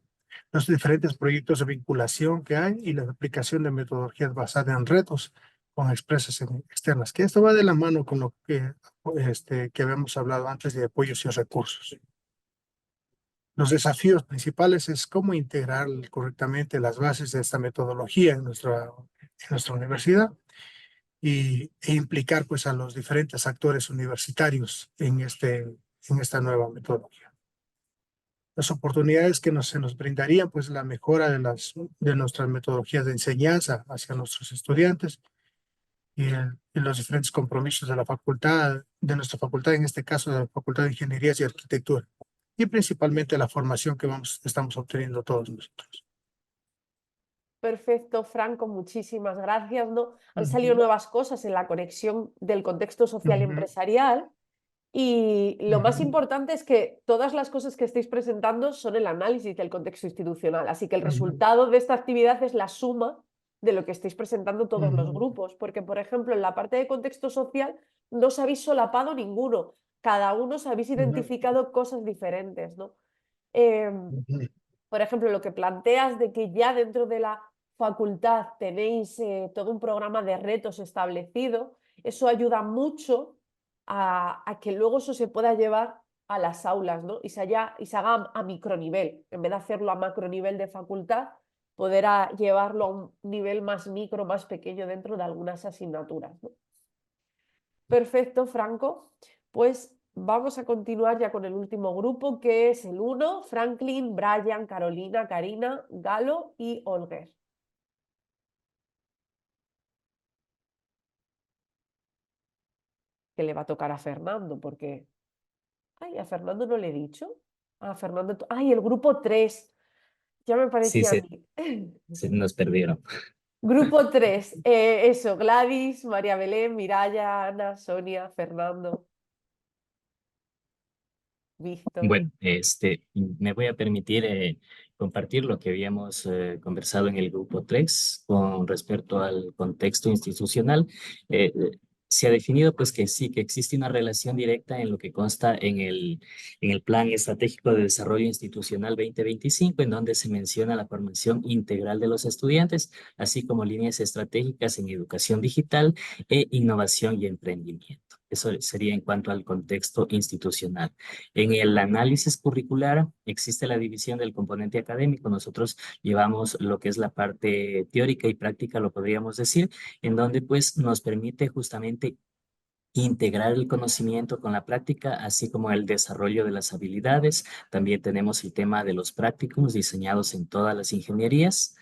Los diferentes proyectos de vinculación que hay y la aplicación de metodologías basadas en retos con expresas externas, que esto va de la mano con lo que habíamos hablado antes de apoyos y recursos. Los desafíos principales es cómo integrar correctamente las bases de esta metodología en nuestra universidad e implicar pues a los diferentes actores universitarios en esta nueva metodología. Las oportunidades que se nos brindarían pues la mejora de nuestras metodologías de enseñanza hacia nuestros estudiantes y los diferentes compromisos de la facultad, de nuestra facultad, en este caso de la Facultad de Ingenierías y Arquitectura, y principalmente la formación que estamos obteniendo todos nosotros. Perfecto, Franco, muchísimas gracias, ¿no? Han salido nuevas cosas en la conexión del contexto social y empresarial y lo más importante es que todas las cosas que estáis presentando son el análisis del contexto institucional, así que el resultado de esta actividad es la suma de lo que estáis presentando todos los grupos, porque por ejemplo en la parte de contexto social no os habéis solapado ninguno, cada uno os habéis identificado cosas diferentes, ¿no? Por ejemplo, lo que planteas de que ya dentro de la facultad tenéis todo un programa de retos establecido, eso ayuda mucho a que luego eso se pueda llevar a las aulas, ¿no? Y se haga a micronivel, en vez de hacerlo a macronivel de facultad, poder llevarlo a un nivel más micro, más pequeño dentro de algunas asignaturas, ¿no? Perfecto, Franco. Pues vamos a continuar ya con el último grupo, que es el 1, Franklin, Brian, Carolina, Karina, Galo y Olger. Que le va a tocar a Fernando, porque... Ay, a Fernando no le he dicho. A Fernando... Ay, el grupo 3. Ya me parecía a mí. Se nos perdieron. Grupo 3. Eso, Gladys, María Belén, Miraya, Ana, Sonia, Fernando. Víctor. Bueno, me voy a permitir compartir lo que habíamos conversado en el grupo 3 con respecto al contexto institucional. Se ha definido pues que sí, que existe una relación directa en lo que consta en el Plan Estratégico de Desarrollo Institucional 2025, en donde se menciona la formación integral de los estudiantes, así como líneas estratégicas en educación digital e innovación y emprendimiento. Eso sería en cuanto al contexto institucional. En el análisis curricular existe la división del componente académico. Nosotros llevamos lo que es la parte teórica y práctica, lo podríamos decir, en donde pues nos permite justamente integrar el conocimiento con la práctica, así como el desarrollo de las habilidades. También tenemos el tema de los prácticums diseñados en todas las ingenierías.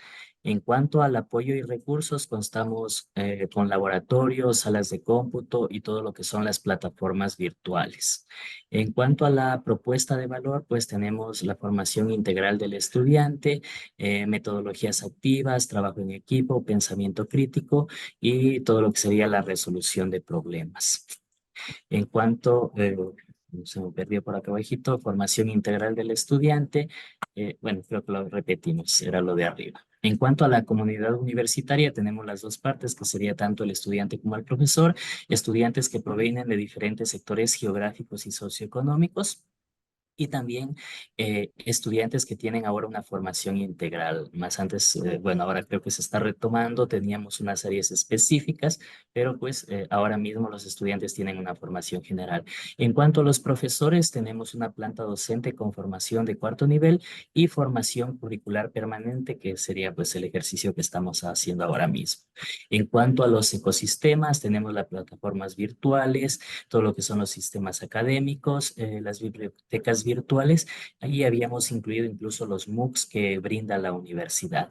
En cuanto al apoyo y recursos, contamos con laboratorios, salas de cómputo y todo lo que son las plataformas virtuales. En cuanto a la propuesta de valor, pues tenemos la formación integral del estudiante, metodologías activas, trabajo en equipo, pensamiento crítico y todo lo que sería la resolución de problemas. En cuanto, se me perdió por acá abajito, formación integral del estudiante, bueno, creo que lo repetimos, era lo de arriba. En cuanto a la comunidad universitaria, tenemos las dos partes, que sería tanto el estudiante como el profesor, estudiantes que provienen de diferentes sectores geográficos y socioeconómicos, y también estudiantes que tienen ahora una formación integral. Más antes, bueno, ahora creo que se está retomando, teníamos unas áreas específicas, pero pues ahora mismo los estudiantes tienen una formación general. En cuanto a los profesores, tenemos una planta docente con formación de cuarto nivel y formación curricular permanente, que sería pues el ejercicio que estamos haciendo ahora mismo. En cuanto a los ecosistemas, tenemos las plataformas virtuales, todo lo que son los sistemas académicos, las bibliotecas virtuales. Ahí habíamos incluido incluso los MOOCs que brinda la universidad.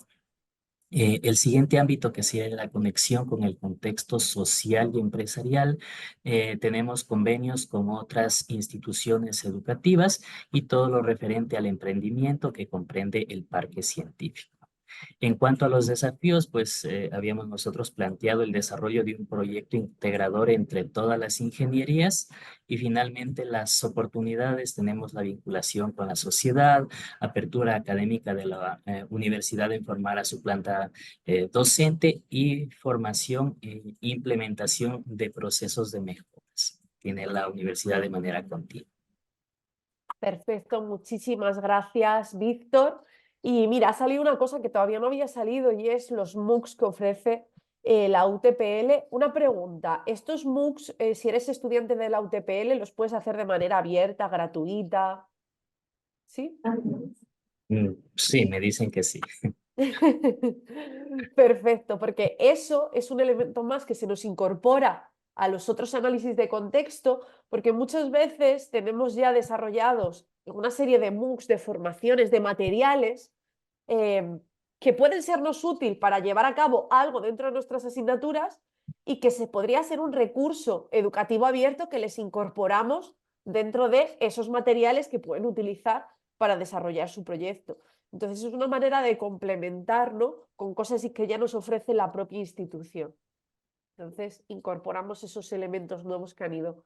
El siguiente ámbito, que sería la conexión con el contexto social y empresarial, tenemos convenios con otras instituciones educativas y todo lo referente al emprendimiento, que comprende el parque científico. En cuanto a los desafíos, pues habíamos nosotros planteado el desarrollo de un proyecto integrador entre todas las ingenierías, y finalmente las oportunidades: tenemos la vinculación con la sociedad, apertura académica de la universidad en formar a su planta docente, y formación e implementación de procesos de mejoras. Tiene la universidad de manera continua. Perfecto, muchísimas gracias, Víctor. Y mira, ha salido una cosa que todavía no había salido, y es los MOOCs que ofrece la UTPL. Una pregunta: ¿estos MOOCs, si eres estudiante de la UTPL, los puedes hacer de manera abierta, gratuita? ¿Sí? Sí, me dicen que sí. Perfecto, porque eso es un elemento más que se nos incorpora a los otros análisis de contexto, porque muchas veces tenemos ya desarrollados una serie de MOOCs, de formaciones, de materiales que pueden sernos útil para llevar a cabo algo dentro de nuestras asignaturas, y que se podría ser un recurso educativo abierto que les incorporamos dentro de esos materiales que pueden utilizar para desarrollar su proyecto. Entonces es una manera de complementarlo con cosas que ya nos ofrece la propia institución. Entonces incorporamos esos elementos nuevos que han ido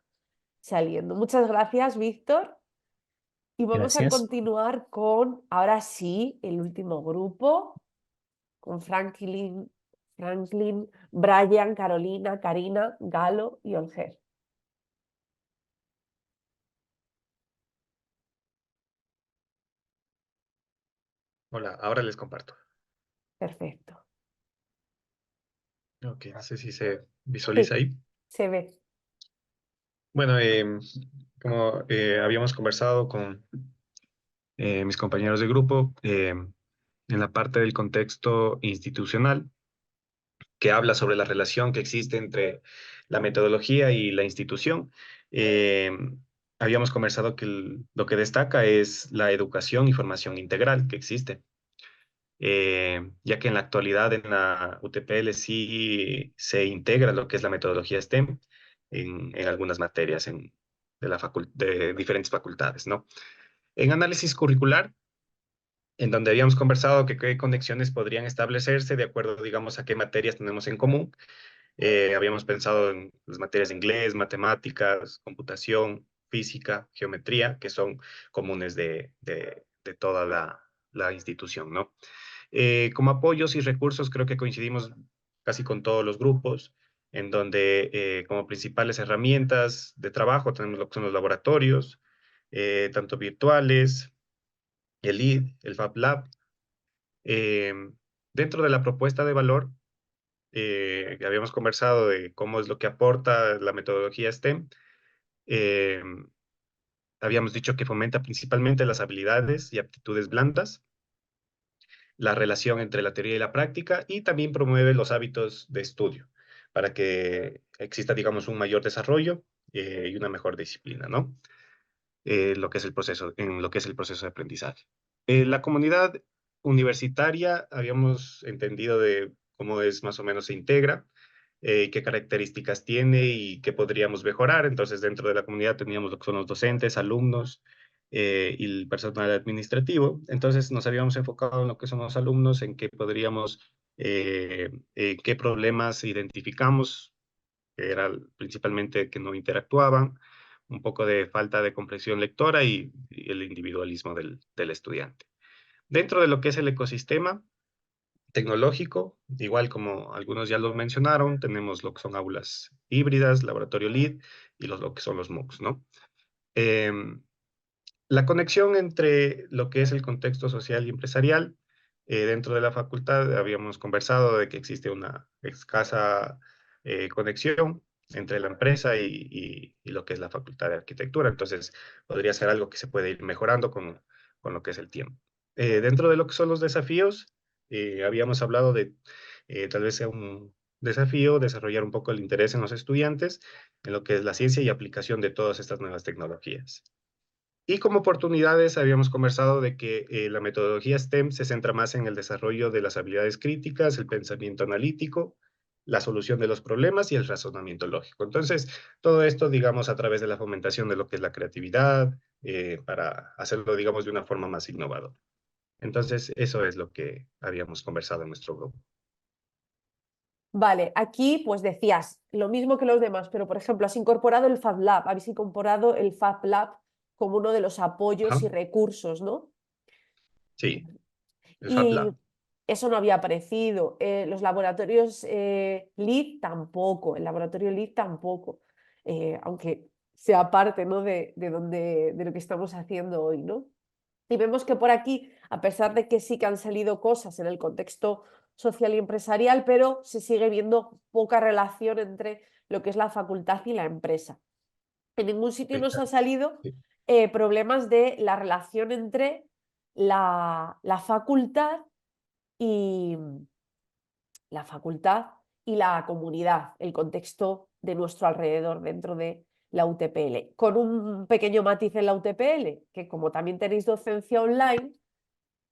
saliendo. Muchas gracias, Víctor. Y vamos a Gracias. continuar con, ahora sí, el último grupo, con Franklin, Brian, Carolina, Karina, Galo y Olger. Hola, ahora les comparto. Perfecto. Ok, no sé si se visualiza ahí. Se ve. Bueno, como habíamos conversado con mis compañeros de grupo, en la parte del contexto institucional, que habla sobre la relación que existe entre la metodología y la institución, eh, habíamos conversado que lo que destaca es la educación y formación integral que existe. Ya que en la actualidad en la UTPL sí se integra lo que es la metodología STEM en algunas materias de diferentes facultades, ¿no? En análisis curricular, en donde habíamos conversado que qué conexiones podrían establecerse de acuerdo, digamos, a qué materias tenemos en común. Habíamos pensado en las materias de inglés, matemáticas, computación, física, geometría, que son comunes de toda la institución, ¿no? Como apoyos y recursos, creo que coincidimos casi con todos los grupos, en donde como principales herramientas de trabajo tenemos lo que son los laboratorios, tanto virtuales, el LEED, el Fab Lab. Dentro de la propuesta de valor, que habíamos conversado de cómo es lo que aporta la metodología STEM, eh, habíamos dicho que fomenta principalmente las habilidades y aptitudes blandas, la relación entre la teoría y la práctica, y también promueve los hábitos de estudio para que exista, digamos, un mayor desarrollo y una mejor disciplina, ¿no? En lo que es el proceso de aprendizaje. La comunidad universitaria habíamos entendido de cómo es más o menos se integra, qué características tiene y qué podríamos mejorar. Entonces, dentro de la comunidad teníamos lo que son los docentes, alumnos y el personal administrativo. Entonces, nos habíamos enfocado en lo que son los alumnos, en qué podríamos, qué problemas identificamos que era principalmente que no interactuaban, un poco de falta de comprensión lectora y el individualismo del estudiante. Dentro de lo que es el ecosistema tecnológico, igual como algunos ya lo mencionaron, tenemos lo que son aulas híbridas, laboratorio LEED y lo que son los MOOCs, ¿no? La conexión entre lo que es el contexto social y empresarial, dentro de la facultad habíamos conversado de que existe una escasa conexión entre la empresa y lo que es la facultad de arquitectura. Entonces, podría ser algo que se puede ir mejorando con lo que es el tiempo. Dentro de lo que son los desafíos, habíamos hablado de tal vez sea un desafío desarrollar un poco el interés en los estudiantes en lo que es la ciencia y aplicación de todas estas nuevas tecnologías. Y como oportunidades habíamos conversado de que la metodología STEM se centra más en el desarrollo de las habilidades críticas, el pensamiento analítico, la solución de los problemas y el razonamiento lógico. Entonces, todo esto, digamos, a través de la fomentación de lo que es la creatividad, para hacerlo, digamos, de una forma más innovadora. Entonces, eso es lo que habíamos conversado en nuestro grupo. Vale, aquí pues decías lo mismo que los demás, pero por ejemplo, has incorporado el Fab Lab, habéis incorporado el Fab Lab como uno de los apoyos Ajá. y recursos, ¿no? Sí, el Fab Y Lab. eso no había aparecido. Los laboratorios LEED tampoco, el laboratorio LEED tampoco, aunque sea parte, ¿no? de lo que estamos haciendo hoy, ¿no? Y vemos que por aquí, a pesar de que sí que han salido cosas en el contexto social y empresarial, pero se sigue viendo poca relación entre lo que es la facultad y la empresa. En ningún sitio nos ha salido problemas de la relación entre la facultad y la comunidad, el contexto de nuestro alrededor dentro de la UTPL, con un pequeño matiz en la UTPL, que como también tenéis docencia online,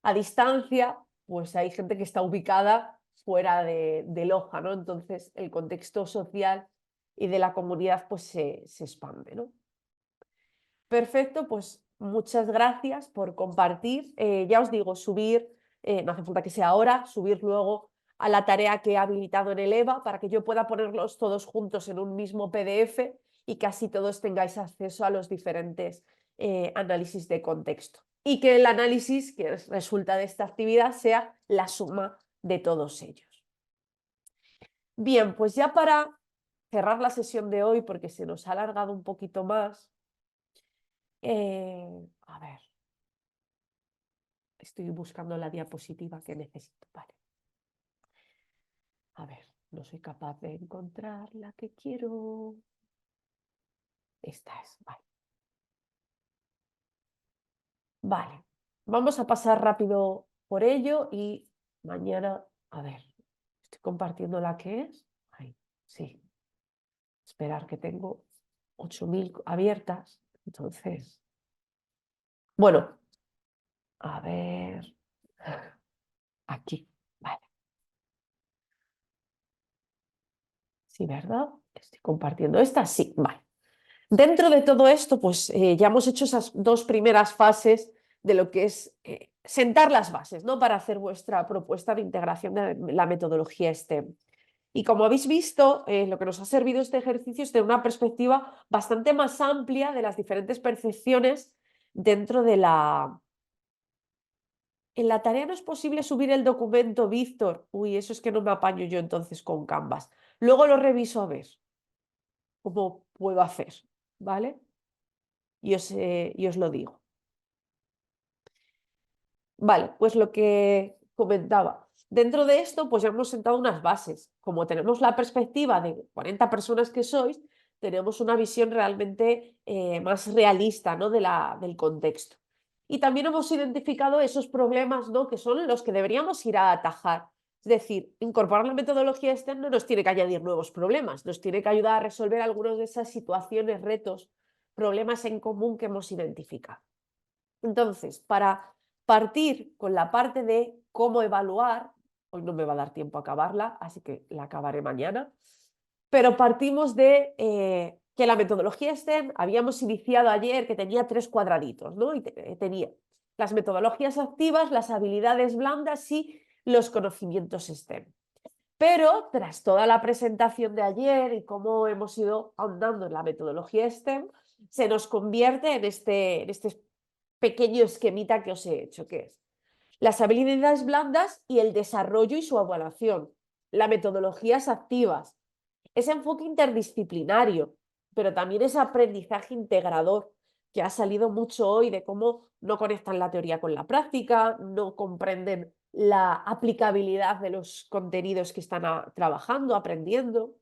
a distancia, pues hay gente que está ubicada fuera de Loja, ¿no? Entonces el contexto social y de la comunidad pues se expande, ¿no? Perfecto, pues muchas gracias por compartir. Ya os digo, subir, no hace falta que sea ahora, subir luego a la tarea que he habilitado en el EVA para que yo pueda ponerlos todos juntos en un mismo PDF y que así todos tengáis acceso a los diferentes análisis de contexto. Y que el análisis que resulta de esta actividad sea la suma de todos ellos. Bien, pues ya para cerrar la sesión de hoy, porque se nos ha alargado un poquito más, a ver, estoy buscando la diapositiva que necesito. Vale. A ver, no soy capaz de encontrar la que quiero. Esta es, vale. Vale, vamos a pasar rápido por ello y mañana, a ver, estoy compartiendo la que es. Ahí, sí. Esperar que tengo 8000 abiertas. Entonces, bueno, a ver, aquí, vale. Sí, ¿verdad? Estoy compartiendo esta, sí, vale. Dentro de todo esto, pues ya hemos hecho esas dos primeras fases de lo que es sentar las bases, ¿no? Para hacer vuestra propuesta de integración de la metodología STEM. Y como habéis visto, lo que nos ha servido este ejercicio es tener una perspectiva bastante más amplia de las diferentes percepciones dentro de la... En la tarea no es posible subir el documento, Víctor. Uy, eso es que no me apaño yo entonces con Canvas. Luego lo reviso a ver cómo puedo hacer, ¿vale? Y os lo digo. Vale, pues lo que comentaba. Dentro de esto, pues ya hemos sentado unas bases. Como tenemos la perspectiva de 40 personas que sois, tenemos una visión realmente más realista, ¿no? del contexto. Y también hemos identificado esos problemas, ¿no? Que son los que deberíamos ir a atajar. Es decir, incorporar la metodología STEM no nos tiene que añadir nuevos problemas, nos tiene que ayudar a resolver algunas de esas situaciones, retos, problemas en común que hemos identificado. Entonces, para partir con la parte de cómo evaluar, hoy no me va a dar tiempo a acabarla, así que la acabaré mañana, pero partimos de que la metodología STEM habíamos iniciado ayer que tenía 3 cuadraditos, ¿no? Y tenía las metodologías activas, las habilidades blandas y los conocimientos STEM. Pero tras toda la presentación de ayer y cómo hemos ido ahondando en la metodología STEM, se nos convierte en este pequeño esquemita que os he hecho, que es las habilidades blandas y el desarrollo y su evaluación, las metodologías activas, ese enfoque interdisciplinario, pero también ese aprendizaje integrador que ha salido mucho hoy de cómo no conectan la teoría con la práctica, no comprenden la aplicabilidad de los contenidos que están trabajando, aprendiendo.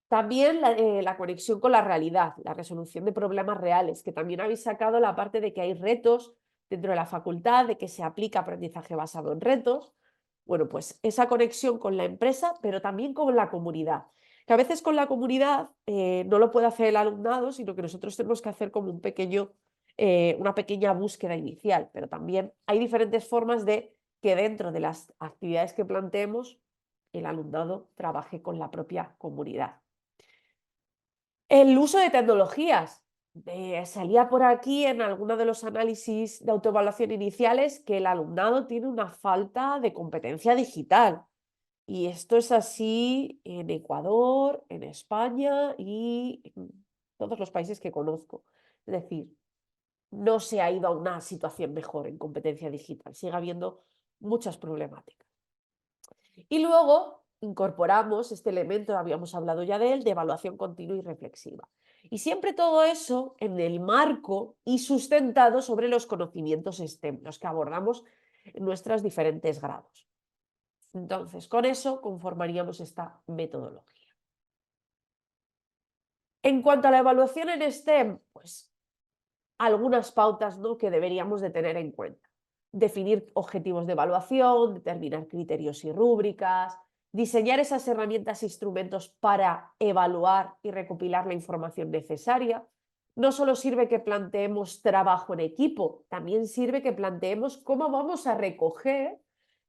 También la conexión con la realidad, la resolución de problemas reales, que también habéis sacado la parte de que hay retos dentro de la facultad, de que se aplica aprendizaje basado en retos. Bueno, pues esa conexión con la empresa, pero también con la comunidad. Que a veces con la comunidad no lo puede hacer el alumnado, sino que nosotros tenemos que hacer como una pequeña búsqueda inicial, pero también hay diferentes formas de que dentro de las actividades que planteemos el alumnado trabaje con la propia comunidad. El uso de tecnologías. Salía por aquí en alguno de los análisis de autoevaluación iniciales que el alumnado tiene una falta de competencia digital. Y esto es así en Ecuador, en España y en todos los países que conozco. Es decir, no se ha ido a una situación mejor en competencia digital. Sigue habiendo muchas problemáticas. Y luego incorporamos este elemento, habíamos hablado ya de él, de evaluación continua y reflexiva. Y siempre todo eso en el marco y sustentado sobre los conocimientos STEM, los que abordamos en nuestros diferentes grados. Entonces, con eso conformaríamos esta metodología. En cuanto a la evaluación en STEM, pues algunas pautas, ¿no?, que deberíamos de tener en cuenta. Definir objetivos de evaluación, determinar criterios y rúbricas, diseñar esas herramientas e instrumentos para evaluar y recopilar la información necesaria. No solo sirve que planteemos trabajo en equipo, también sirve que planteemos cómo vamos a recoger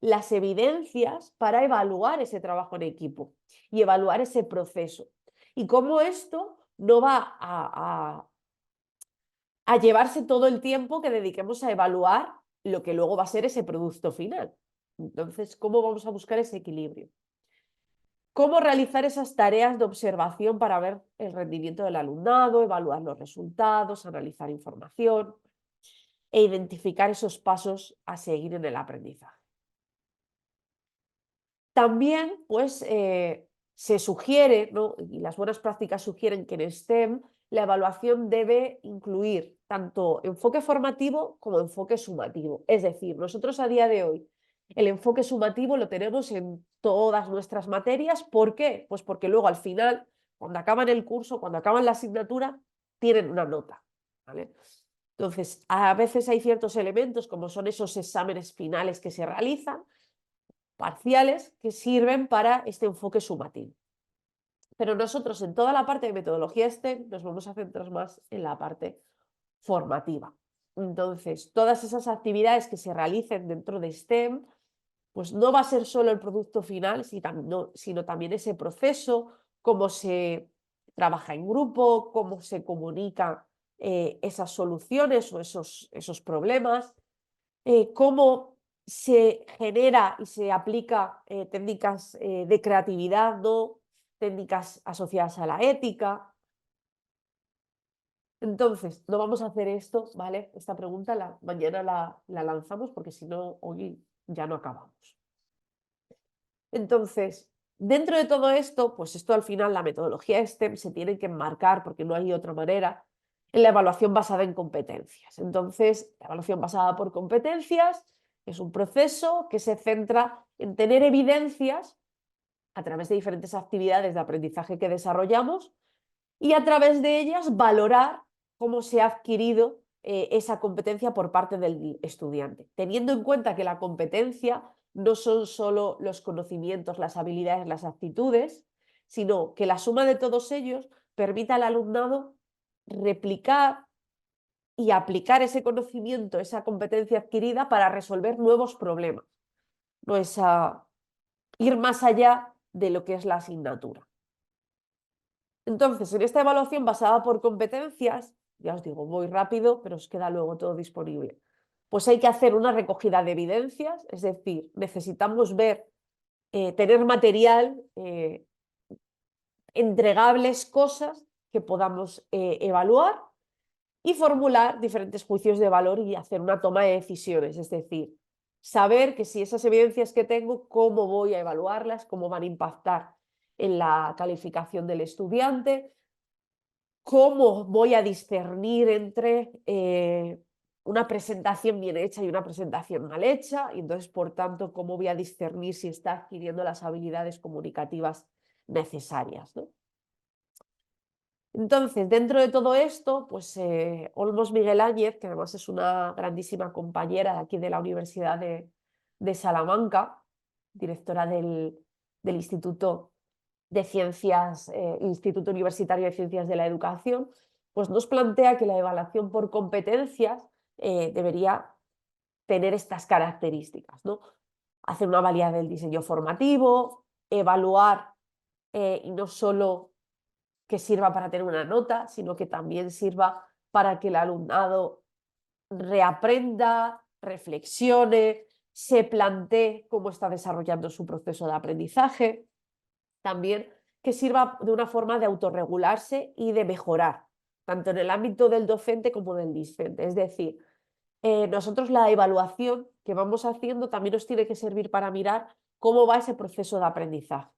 las evidencias para evaluar ese trabajo en equipo y evaluar ese proceso. Y cómo esto no va a llevarse todo el tiempo que dediquemos a evaluar lo que luego va a ser ese producto final. Entonces, ¿cómo vamos a buscar ese equilibrio? ¿Cómo realizar esas tareas de observación para ver el rendimiento del alumnado, evaluar los resultados, analizar información e identificar esos pasos a seguir en el aprendizaje? También, pues, se sugiere, ¿no?, y las buenas prácticas sugieren que en STEM la evaluación debe incluir tanto enfoque formativo como enfoque sumativo. Es decir, nosotros a día de hoy el enfoque sumativo lo tenemos en todas nuestras materias. ¿Por qué? Pues porque luego al final, cuando acaban el curso, cuando acaban la asignatura, tienen una nota, ¿vale? Entonces, a veces hay ciertos elementos, como son esos exámenes finales que se realizan, parciales, que sirven para este enfoque sumativo. Pero nosotros en toda la parte de metodología STEM nos vamos a centrar más en la parte formativa. Entonces, todas esas actividades que se realicen dentro de STEM, pues no va a ser solo el producto final, sino también ese proceso, cómo se trabaja en grupo, cómo se comunican esas soluciones o esos problemas, cómo se genera y se aplica técnicas de creatividad, ¿no?, técnicas asociadas a la ética. Entonces, no vamos a hacer esto, ¿vale? Esta pregunta mañana la lanzamos porque si no, hoy ya no acabamos. Entonces, dentro de todo esto, pues esto al final, la metodología STEM se tiene que enmarcar, porque no hay otra manera, en la evaluación basada en competencias. Entonces, la evaluación basada por competencias es un proceso que se centra en tener evidencias a través de diferentes actividades de aprendizaje que desarrollamos y a través de ellas valorar cómo se ha adquirido esa competencia por parte del estudiante, teniendo en cuenta que la competencia no son solo los conocimientos, las habilidades, las actitudes, sino que la suma de todos ellos permita al alumnado replicar y aplicar ese conocimiento, esa competencia adquirida para resolver nuevos problemas. No es ir más allá de lo que es la asignatura. Entonces, en esta evaluación basada por competencias, ya os digo, voy rápido, pero os queda luego todo disponible. Pues hay que hacer una recogida de evidencias, es decir, necesitamos ver tener material, entregables, cosas que podamos evaluar y formular diferentes juicios de valor y hacer una toma de decisiones, es decir, saber que si esas evidencias que tengo, cómo voy a evaluarlas, cómo van a impactar en la calificación del estudiante, cómo voy a discernir entre una presentación bien hecha y una presentación mal hecha, y entonces, por tanto, cómo voy a discernir si está adquiriendo las habilidades comunicativas necesarias, ¿no? Entonces, dentro de todo esto, pues Olmos Miguel Áñez, que además es una grandísima compañera de aquí de la Universidad de Salamanca, directora del Instituto de Ciencias, Instituto Universitario de Ciencias de la Educación, pues nos plantea que la evaluación por competencias debería tener estas características, ¿no? Hacer una valía del diseño formativo, evaluar y no solo que sirva para tener una nota, sino que también sirva para que el alumnado reaprenda, reflexione, se plantee cómo está desarrollando su proceso de aprendizaje. También que sirva de una forma de autorregularse y de mejorar, tanto en el ámbito del docente como del discente. Es decir, nosotros la evaluación que vamos haciendo también nos tiene que servir para mirar cómo va ese proceso de aprendizaje.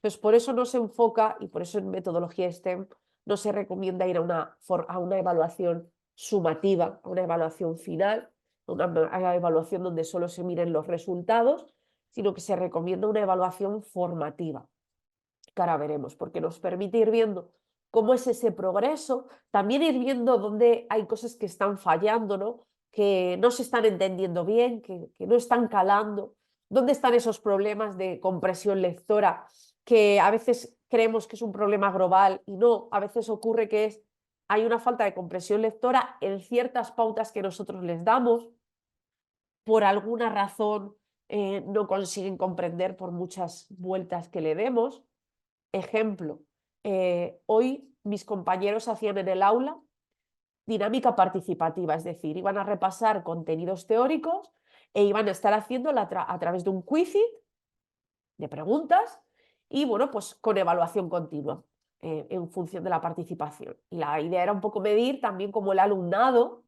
Entonces, por eso no se enfoca, y por eso en metodología STEM no se recomienda ir a una evaluación sumativa, a una evaluación final, a una evaluación donde solo se miren los resultados, sino que se recomienda una evaluación formativa, que ahora veremos, porque nos permite ir viendo cómo es ese progreso, también ir viendo dónde hay cosas que están fallando, ¿no? Que no se están entendiendo bien, que no están calando, dónde están esos problemas de compresión lectora, que a veces creemos que es un problema global y no, a veces ocurre que hay una falta de compresión lectora en ciertas pautas que nosotros les damos, por alguna razón no consiguen comprender por muchas vueltas que le demos. Ejemplo, hoy mis compañeros hacían en el aula dinámica participativa, es decir, iban a repasar contenidos teóricos e iban a estar haciéndolo a través de un quizit de preguntas y, bueno, pues con evaluación continua en función de la participación. Y la idea era un poco medir también cómo el alumnado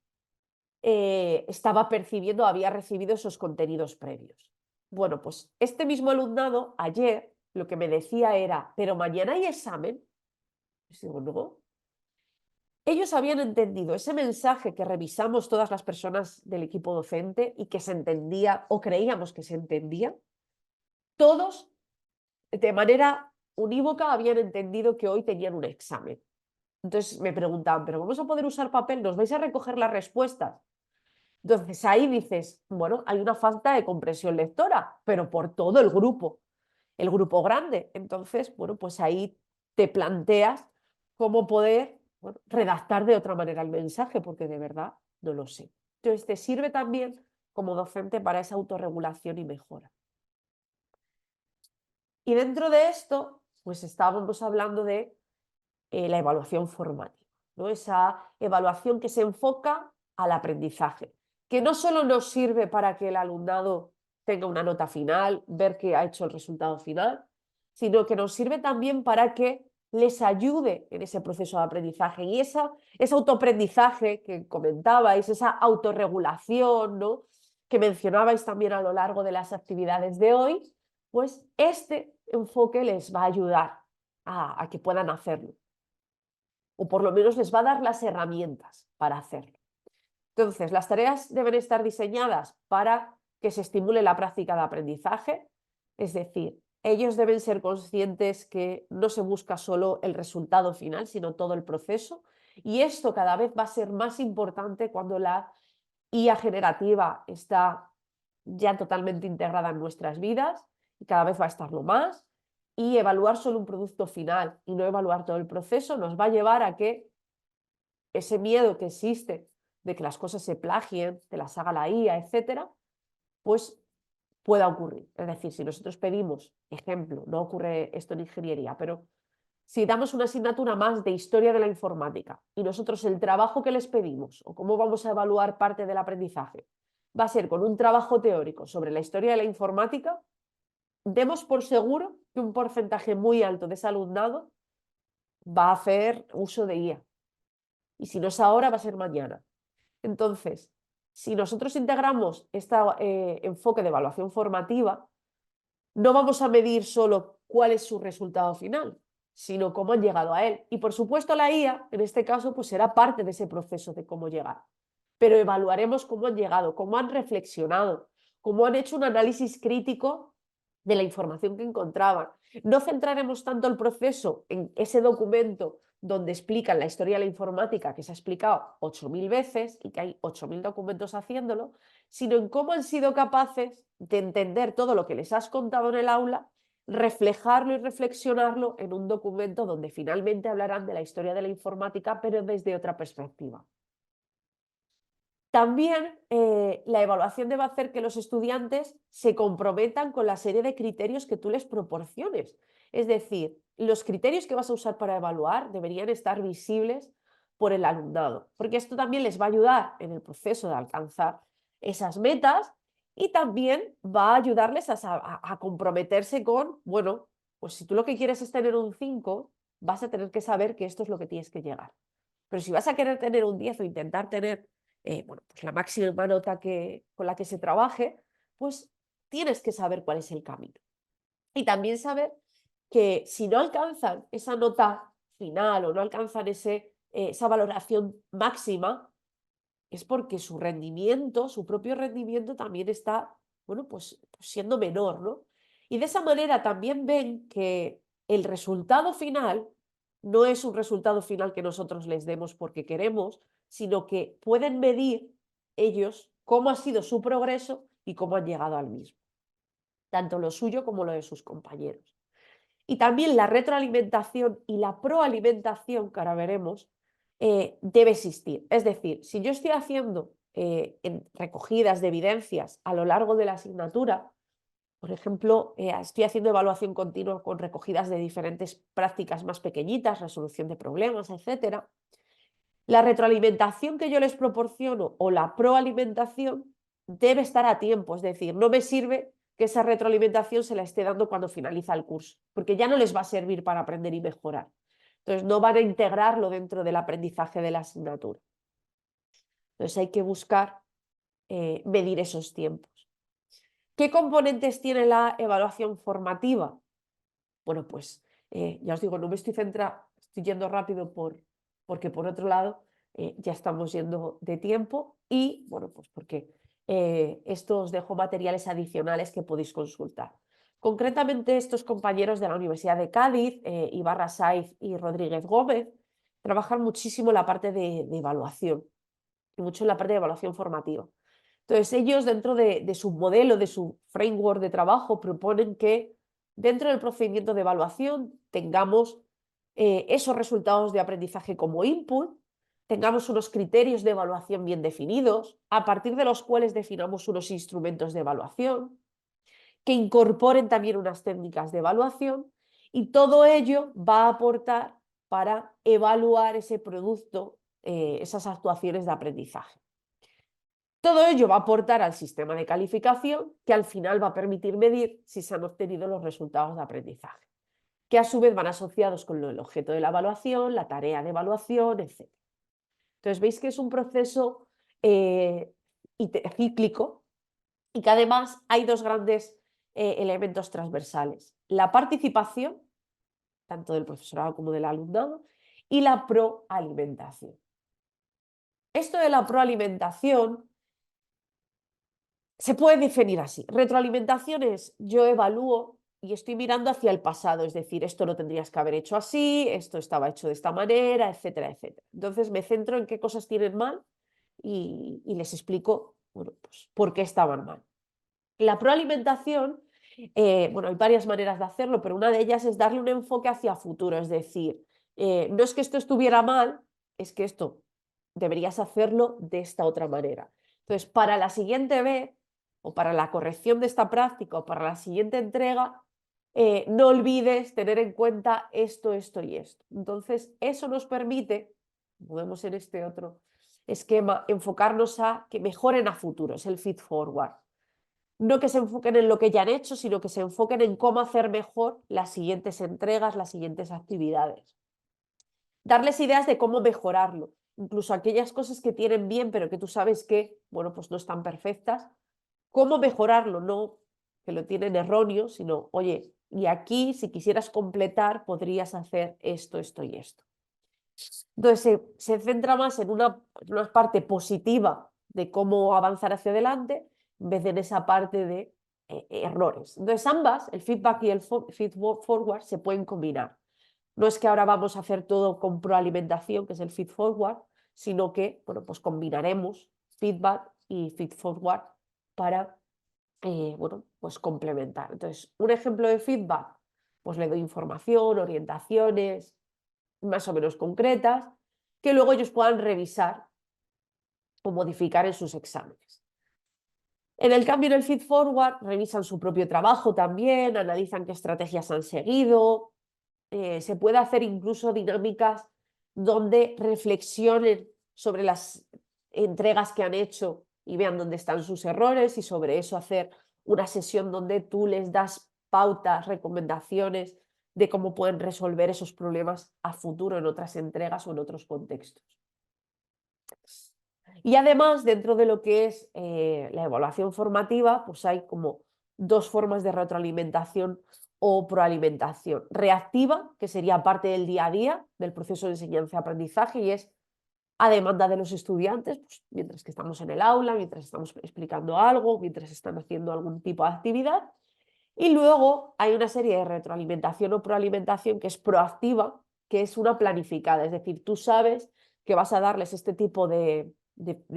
estaba percibiendo, había recibido esos contenidos previos. Bueno, pues este mismo alumnado ayer lo que me decía era, pero mañana hay examen. Pues digo, no. Ellos habían entendido ese mensaje que revisamos todas las personas del equipo docente y que se entendía o creíamos que se entendía. Todos, de manera unívoca, habían entendido que hoy tenían un examen. Entonces me preguntaban, ¿pero vamos a poder usar papel? ¿Nos vais a recoger las respuestas? Entonces ahí dices, bueno, hay una falta de comprensión lectora, pero por todo el grupo grande. Entonces, bueno, pues ahí te planteas cómo poder redactar de otra manera el mensaje, porque de verdad no lo sé. Entonces te sirve también como docente para esa autorregulación y mejora. Y dentro de esto, pues estábamos hablando de la evaluación formativa, ¿no? Esa evaluación que se enfoca al aprendizaje, que no solo nos sirve para que el alumnado tenga una nota final, ver que ha hecho el resultado final, sino que nos sirve también para que les ayude en ese proceso de aprendizaje. Y ese autoaprendizaje que comentabais, esa autorregulación, ¿no?, que mencionabais también a lo largo de las actividades de hoy, pues este enfoque les va a ayudar a que puedan hacerlo. O por lo menos les va a dar las herramientas para hacerlo. Entonces, las tareas deben estar diseñadas para que se estimule la práctica de aprendizaje, es decir, ellos deben ser conscientes que no se busca solo el resultado final, sino todo el proceso, y esto cada vez va a ser más importante cuando la IA generativa está ya totalmente integrada en nuestras vidas, y cada vez va a estarlo más, y evaluar solo un producto final y no evaluar todo el proceso nos va a llevar a que ese miedo que existe de que las cosas se plagien, te las haga la IA, etcétera, pues pueda ocurrir. Es decir, si nosotros pedimos, ejemplo, no ocurre esto en ingeniería, pero si damos una asignatura más de historia de la informática y nosotros el trabajo que les pedimos o cómo vamos a evaluar parte del aprendizaje va a ser con un trabajo teórico sobre la historia de la informática, demos por seguro que un porcentaje muy alto de ese alumnado va a hacer uso de IA. Y si no es ahora, va a ser mañana. Entonces, si nosotros integramos este enfoque de evaluación formativa, no vamos a medir solo cuál es su resultado final, sino cómo han llegado a él. Y por supuesto la IA, en este caso, pues será parte de ese proceso de cómo llegar. Pero evaluaremos cómo han llegado, cómo han reflexionado, cómo han hecho un análisis crítico de la información que encontraban. No centraremos tanto el proceso en ese documento donde explican la historia de la informática, que se ha explicado 8000 veces y que hay 8000 documentos haciéndolo, sino en cómo han sido capaces de entender todo lo que les has contado en el aula, reflejarlo y reflexionarlo en un documento donde finalmente hablarán de la historia de la informática, pero desde otra perspectiva. También la evaluación debe hacer que los estudiantes se comprometan con la serie de criterios que tú les proporciones. Es decir, los criterios que vas a usar para evaluar deberían estar visibles por el alumnado, porque esto también les va a ayudar en el proceso de alcanzar esas metas y también va a ayudarles a comprometerse con, bueno, pues si tú lo que quieres es tener un 5, vas a tener que saber que esto es lo que tienes que llegar. Pero si vas a querer tener un 10 o intentar tener bueno, pues la máxima nota con la que se trabaje, pues tienes que saber cuál es el camino. Y también saber que si no alcanzan esa nota final o no alcanzan esa valoración máxima, es porque su rendimiento, su propio rendimiento también está, bueno, pues siendo menor, ¿no? Y de esa manera también ven que el resultado final no es un resultado final que nosotros les demos porque queremos, sino que pueden medir ellos cómo ha sido su progreso y cómo han llegado al mismo, tanto lo suyo como lo de sus compañeros. Y también la retroalimentación y la proalimentación, que ahora veremos, debe existir. Es decir, si yo estoy haciendo recogidas de evidencias a lo largo de la asignatura, por ejemplo, estoy haciendo evaluación continua con recogidas de diferentes prácticas más pequeñitas, resolución de problemas, etc. La retroalimentación que yo les proporciono o la proalimentación debe estar a tiempo, es decir, no me sirve que esa retroalimentación se la esté dando cuando finaliza el curso, porque ya no les va a servir para aprender y mejorar. Entonces no van a integrarlo dentro del aprendizaje de la asignatura. Entonces hay que buscar medir esos tiempos. ¿Qué componentes tiene la evaluación formativa? Bueno, pues ya os digo, no me estoy estoy yendo rápido porque por otro lado ya estamos yendo de tiempo y bueno, pues porque esto os dejo materiales adicionales que podéis consultar. Concretamente estos compañeros de la Universidad de Cádiz, Ibarra Saiz y Rodríguez Gómez, trabajan muchísimo en la parte de evaluación y mucho en la parte de evaluación formativa. Entonces ellos dentro de su modelo, de su framework de trabajo, proponen que dentro del procedimiento de evaluación tengamos esos resultados de aprendizaje como input, tengamos unos criterios de evaluación bien definidos, a partir de los cuales definamos unos instrumentos de evaluación, que incorporen también unas técnicas de evaluación y todo ello va a aportar para evaluar ese producto, esas actuaciones de aprendizaje. Todo ello va a aportar al sistema de calificación que al final va a permitir medir si se han obtenido los resultados de aprendizaje, que a su vez van asociados con el objeto de la evaluación, la tarea de evaluación, etc. Entonces veis que es un proceso cíclico y que además hay dos grandes elementos transversales. La participación, tanto del profesorado como del alumnado, y la proalimentación. Esto de la proalimentación se puede definir así. Retroalimentación es yo evalúo y estoy mirando hacia el pasado, es decir, esto lo tendrías que haber hecho así, esto estaba hecho de esta manera, etcétera, etcétera. Entonces me centro en qué cosas tienen mal y les explico, bueno, pues, por qué estaban mal. La proalimentación, bueno, hay varias maneras de hacerlo, pero una de ellas es darle un enfoque hacia futuro, es decir, no es que esto estuviera mal, es que esto deberías hacerlo de esta otra manera. Entonces, para la siguiente vez, o para la corrección de esta práctica, o para la siguiente entrega, no olvides tener en cuenta esto, esto y esto. Entonces, eso nos permite, como vemos en este otro esquema, enfocarnos a que mejoren a futuro, es el feed forward. no que se enfoquen en lo que ya han hecho, sino que se enfoquen en cómo hacer mejor las siguientes entregas, las siguientes actividades. Darles ideas de cómo mejorarlo, incluso aquellas cosas que tienen bien, pero que tú sabes que, bueno, pues no están perfectas, cómo mejorarlo, no que lo tienen erróneo, sino, oye, y aquí, si quisieras completar, podrías hacer esto, esto y esto. Entonces, se centra más en una parte positiva de cómo avanzar hacia adelante, en vez de en esa parte de errores. Entonces, ambas, el feedback y el feed forward, se pueden combinar. No es que ahora vamos a hacer todo con proalimentación, que es el feed forward, sino que, bueno, pues combinaremos feedback y feed forward para, bueno, pues complementar. Entonces, un ejemplo de feedback, pues le doy información, orientaciones más o menos concretas, que luego ellos puedan revisar o modificar en sus exámenes. En el cambio, en el feed forward, revisan su propio trabajo también, analizan qué estrategias han seguido. Se puede hacer incluso dinámicas donde reflexionen sobre las entregas que han hecho y vean dónde están sus errores, y sobre eso hacer una sesión donde tú les das pautas, recomendaciones de cómo pueden resolver esos problemas a futuro en otras entregas o en otros contextos. Y además, dentro de lo que es la evaluación formativa, pues hay como dos formas de retroalimentación o proalimentación. Reactiva, que sería parte del día a día del proceso de enseñanza-aprendizaje, y es a demanda de los estudiantes, pues, mientras que estamos en el aula, mientras estamos explicando algo, mientras están haciendo algún tipo de actividad. Y luego hay una serie de retroalimentación o proalimentación que es proactiva, que es una planificada, es decir, tú sabes que vas a darles este tipo de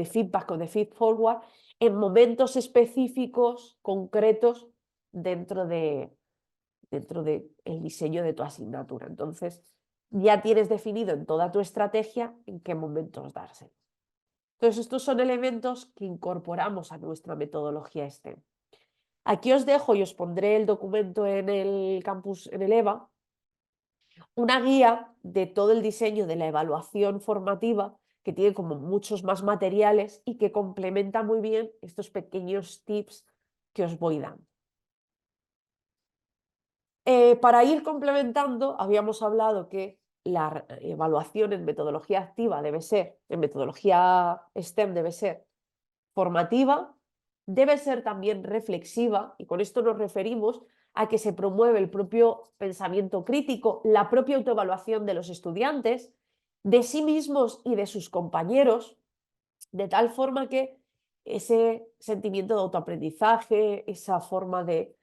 feedback o de feed forward en momentos específicos, concretos, dentro del diseño de tu asignatura. Entonces, ya tienes definido en toda tu estrategia en qué momentos dárselo. Entonces, estos son elementos que incorporamos a nuestra metodología STEM. Aquí os dejo y os pondré el documento en el campus, en el EVA, una guía de todo el diseño de la evaluación formativa, que tiene como muchos más materiales y que complementa muy bien estos pequeños tips que os voy dando. Para ir complementando, habíamos hablado que la evaluación en metodología activa debe ser, en metodología STEM debe ser formativa, debe ser también reflexiva, y con esto nos referimos a que se promueve el propio pensamiento crítico, la propia autoevaluación de los estudiantes, de sí mismos y de sus compañeros, de tal forma que ese sentimiento de autoaprendizaje, esa forma de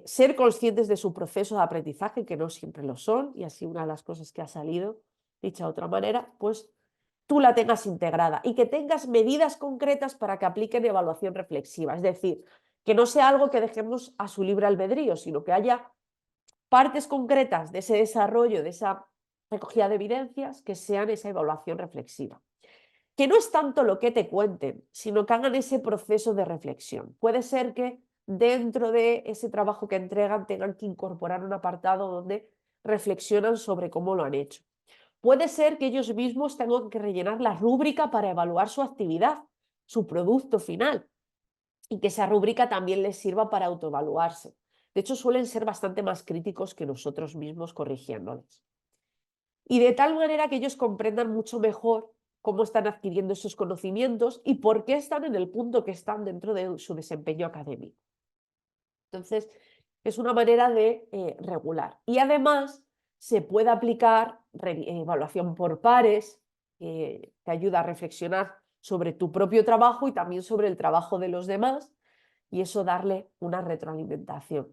ser conscientes de su proceso de aprendizaje, que no siempre lo son, y así una de las cosas que ha salido, dicha de otra manera, pues tú la tengas integrada y que tengas medidas concretas para que apliquen evaluación reflexiva. Es decir, que no sea algo que dejemos a su libre albedrío, sino que haya partes concretas de ese desarrollo, de esa recogida de evidencias, que sean esa evaluación reflexiva. Que no es tanto lo que te cuenten, sino que hagan ese proceso de reflexión. Puede ser que dentro de ese trabajo que entregan tengan que incorporar un apartado donde reflexionan sobre cómo lo han hecho. Puede ser que ellos mismos tengan que rellenar la rúbrica para evaluar su actividad, su producto final, y que esa rúbrica también les sirva para autoevaluarse. De hecho, suelen ser bastante más críticos que nosotros mismos corrigiéndoles. Y de tal manera que ellos comprendan mucho mejor cómo están adquiriendo esos conocimientos y por qué están en el punto que están dentro de su desempeño académico. Entonces, es una manera de regular. Y además, se puede aplicar evaluación por pares, que ayuda a reflexionar sobre tu propio trabajo y también sobre el trabajo de los demás, y eso darle una retroalimentación.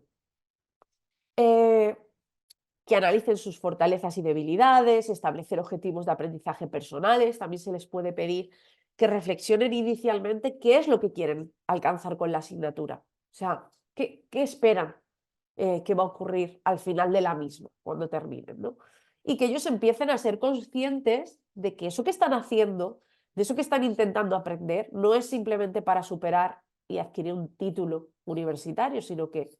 Que analicen sus fortalezas y debilidades, establecer objetivos de aprendizaje personales. También se les puede pedir que reflexionen inicialmente qué es lo que quieren alcanzar con la asignatura. O sea, qué esperan que va a ocurrir al final de la misma, cuando terminen, ¿no? Y que ellos empiecen a ser conscientes de que eso que están haciendo, de eso que están intentando aprender, no es simplemente para superar y adquirir un título universitario, sino que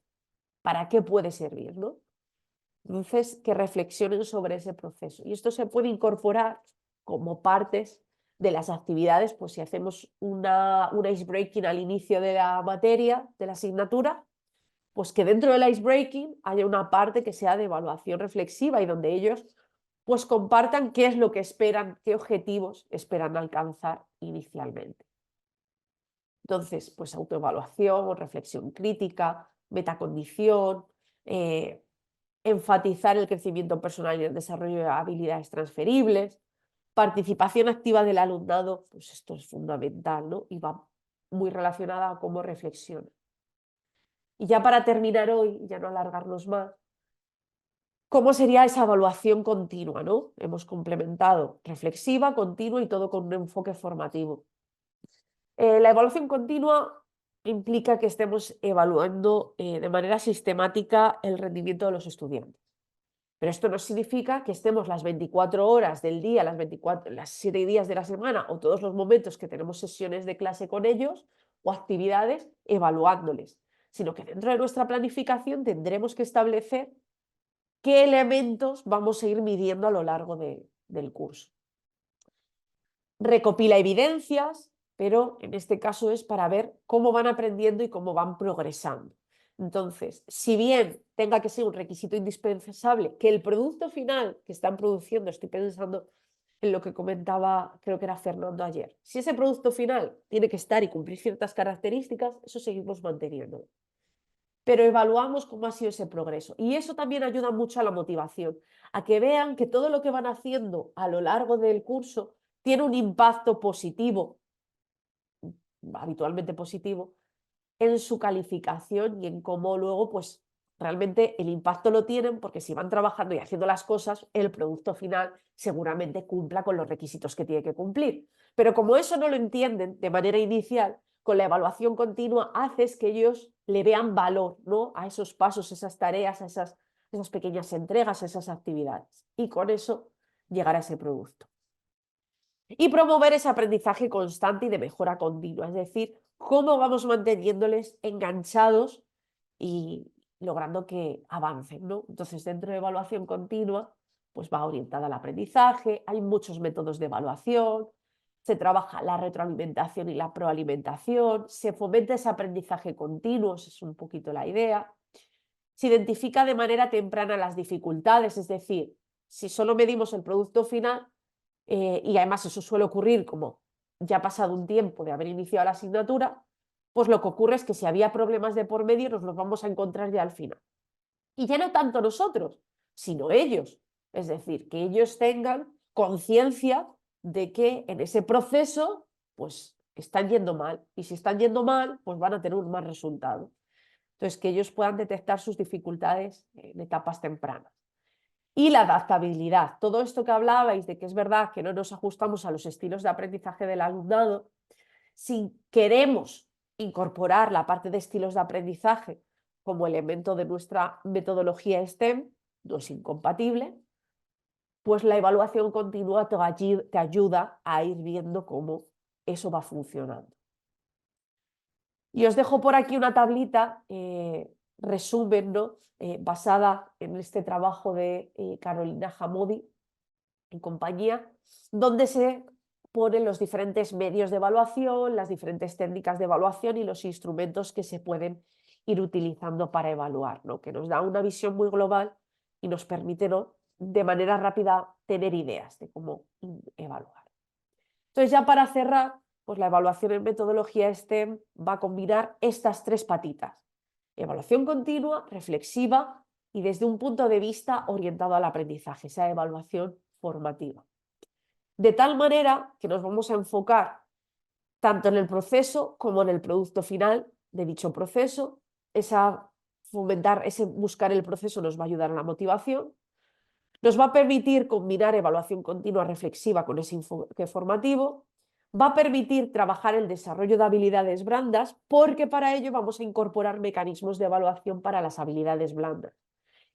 para qué puede servir, ¿no? Entonces, que reflexionen sobre ese proceso. Y esto se puede incorporar como partes de las actividades, pues si hacemos un icebreaking al inicio de la materia, de la asignatura, pues que dentro del icebreaking haya una parte que sea de evaluación reflexiva y donde ellos pues compartan qué es lo que esperan, qué objetivos esperan alcanzar inicialmente. Entonces, pues autoevaluación, reflexión crítica, metacondición, enfatizar el crecimiento personal y el desarrollo de habilidades transferibles, participación activa del alumnado, pues esto es fundamental, ¿no? Y va muy relacionada a cómo reflexiona. Y ya para terminar hoy, ya no alargarnos más, ¿cómo sería esa evaluación continua, ¿no? Hemos complementado reflexiva, continua y todo con un enfoque formativo. La evaluación continua implica que estemos evaluando de manera sistemática el rendimiento de los estudiantes. Pero esto no significa que estemos las 24 horas del día, las 7 días de la semana o todos los momentos que tenemos sesiones de clase con ellos o actividades evaluándoles, sino que dentro de nuestra planificación tendremos que establecer qué elementos vamos a ir midiendo a lo largo del curso. Recopila evidencias, pero en este caso es para ver cómo van aprendiendo y cómo van progresando. Entonces, si bien tenga que ser un requisito indispensable que el producto final que están produciendo, estoy pensando en lo que comentaba, creo que era Fernando ayer, si ese producto final tiene que estar y cumplir ciertas características, eso seguimos manteniendo. Pero evaluamos cómo ha sido ese progreso. Y eso también ayuda mucho a la motivación, a que vean que todo lo que van haciendo a lo largo del curso tiene un impacto positivo, habitualmente positivo, en su calificación y en cómo luego, pues, realmente el impacto lo tienen, porque si van trabajando y haciendo las cosas, el producto final seguramente cumpla con los requisitos que tiene que cumplir. Pero como eso no lo entienden de manera inicial, con la evaluación continua haces que ellos le vean valor, ¿no?, a esos pasos, esas tareas, a esas pequeñas entregas, a esas actividades. Y con eso llegar a ese producto. Y promover ese aprendizaje constante y de mejora continua, es decir, cómo vamos manteniéndoles enganchados y logrando que avancen, ¿no? Entonces, dentro de evaluación continua, pues va orientada al aprendizaje, hay muchos métodos de evaluación, se trabaja la retroalimentación y la proalimentación, se fomenta ese aprendizaje continuo, esa es un poquito la idea, se identifica de manera temprana las dificultades, es decir, si solo medimos el producto final, y además eso suele ocurrir como ya ha pasado un tiempo de haber iniciado la asignatura, pues lo que ocurre es que si había problemas de por medio nos los vamos a encontrar ya al final. Y ya no tanto nosotros, sino ellos. Es decir, que ellos tengan conciencia de que en ese proceso pues están yendo mal. Y si están yendo mal, pues van a tener un mal resultado. Entonces, que ellos puedan detectar sus dificultades en etapas tempranas. Y la adaptabilidad. Todo esto que hablabais de que es verdad que no nos ajustamos a los estilos de aprendizaje del alumnado, si queremos incorporar la parte de estilos de aprendizaje como elemento de nuestra metodología STEM, no es incompatible, pues la evaluación continua te ayuda a ir viendo cómo eso va funcionando. Y os dejo por aquí una tablita, resumen, ¿no?, basada en este trabajo de Carolina Hamodi y compañía, donde se ponen los diferentes medios de evaluación, las diferentes técnicas de evaluación y los instrumentos que se pueden ir utilizando para evaluar, ¿no?, que nos da una visión muy global y nos permite, ¿no?, de manera rápida tener ideas de cómo evaluar. Entonces, ya para cerrar, pues la evaluación en metodología STEM va a combinar estas tres patitas: evaluación continua, reflexiva y desde un punto de vista orientado al aprendizaje, esa evaluación formativa. De tal manera que nos vamos a enfocar tanto en el proceso como en el producto final de dicho proceso. Buscar el proceso nos va a ayudar a la motivación, nos va a permitir combinar evaluación continua reflexiva con ese enfoque formativo, va a permitir trabajar el desarrollo de habilidades blandas, porque para ello vamos a incorporar mecanismos de evaluación para las habilidades blandas.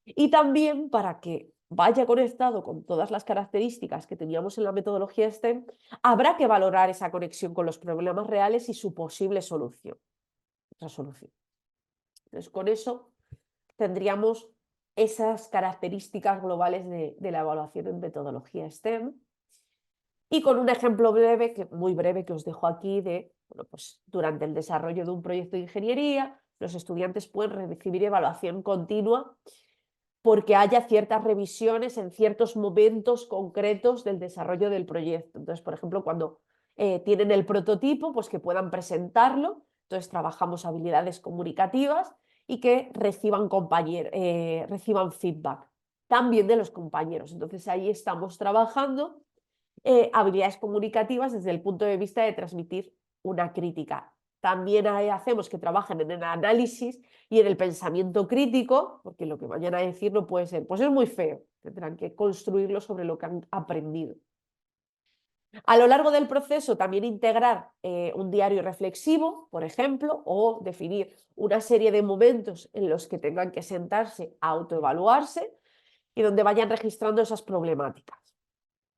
Y también para que vaya conectado con todas las características que teníamos en la metodología STEM, habrá que valorar esa conexión con los problemas reales y su posible resolución. Entonces, con eso tendríamos esas características globales de la evaluación en metodología STEM. Y con un ejemplo muy breve que os dejo aquí de, bueno, pues durante el desarrollo de un proyecto de ingeniería, los estudiantes pueden recibir evaluación continua porque haya ciertas revisiones en ciertos momentos concretos del desarrollo del proyecto. Entonces, por ejemplo, cuando tienen el prototipo, pues que puedan presentarlo. Entonces, trabajamos habilidades comunicativas y que reciban feedback también de los compañeros. Entonces, ahí estamos trabajando habilidades comunicativas desde el punto de vista de transmitir una crítica. También hacemos que trabajen en el análisis y en el pensamiento crítico, porque lo que vayan a decir no puede ser, pues es muy feo, tendrán que construirlo sobre lo que han aprendido. A lo largo del proceso también integrar un diario reflexivo, por ejemplo, o definir una serie de momentos en los que tengan que sentarse a autoevaluarse y donde vayan registrando esas problemáticas.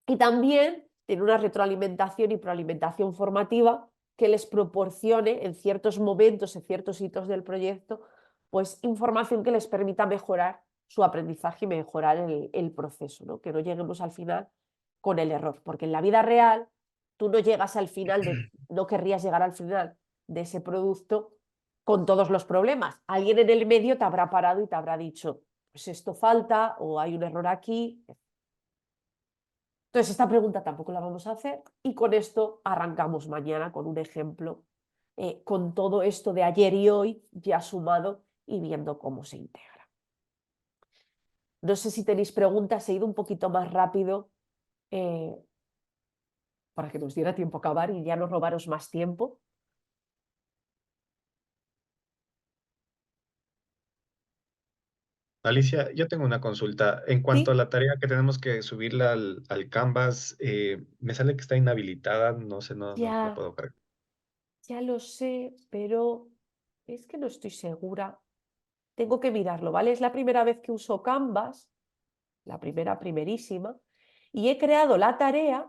Y también tiene una retroalimentación y proalimentación formativa que les proporcione en ciertos momentos, en ciertos hitos del proyecto, pues información que les permita mejorar su aprendizaje y mejorar el proceso, ¿no? Que no lleguemos al final con el error, porque en la vida real tú no llegas al final, no querrías llegar al final de ese producto con todos los problemas. Alguien en el medio te habrá parado y te habrá dicho, pues esto falta o hay un error aquí. Entonces, esta pregunta tampoco la vamos a hacer y con esto arrancamos mañana con un ejemplo, con todo esto de ayer y hoy ya sumado y viendo cómo se integra. No sé si tenéis preguntas, he ido un poquito más rápido para que nos diera tiempo a acabar y ya no robaros más tiempo. Alicia, yo tengo una consulta. En cuanto a Sí, la tarea que tenemos que subirla al Canvas, me sale que está inhabilitada, no sé, no la ya, puedo cargar. ya lo sé, pero es que no estoy segura. Tengo que mirarlo, ¿vale? Es la primera vez que uso Canvas, la primerísima, y he creado la tarea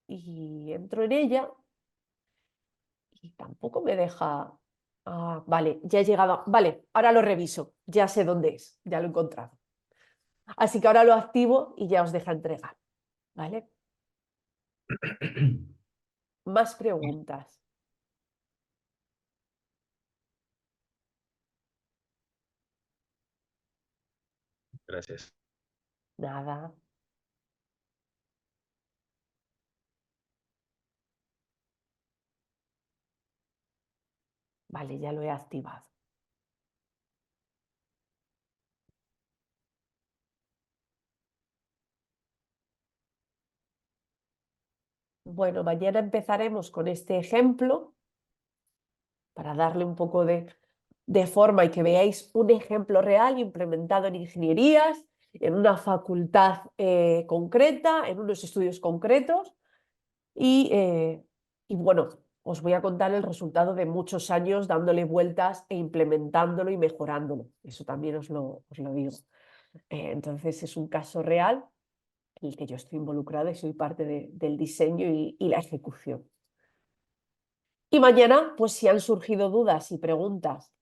y entro en ella y tampoco me deja... Ah, vale, ya he llegado. Vale, ahora lo reviso, ya sé dónde es, ya lo he encontrado. Así que ahora lo activo y ya os deja entregar, ¿vale? Más preguntas. Gracias. Nada. Vale, ya lo he activado. Bueno, mañana empezaremos con este ejemplo para darle un poco de forma y que veáis un ejemplo real implementado en ingenierías, en una facultad concreta, en unos estudios concretos y bueno, os voy a contar el resultado de muchos años dándole vueltas e implementándolo y mejorándolo. Eso también os lo digo. Entonces es un caso real en el que yo estoy involucrada y soy parte del diseño y la ejecución. Y mañana, pues si han surgido dudas y preguntas,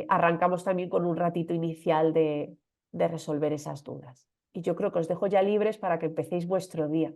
arrancamos también con un ratito inicial de resolver esas dudas. Y yo creo que os dejo ya libres para que empecéis vuestro día.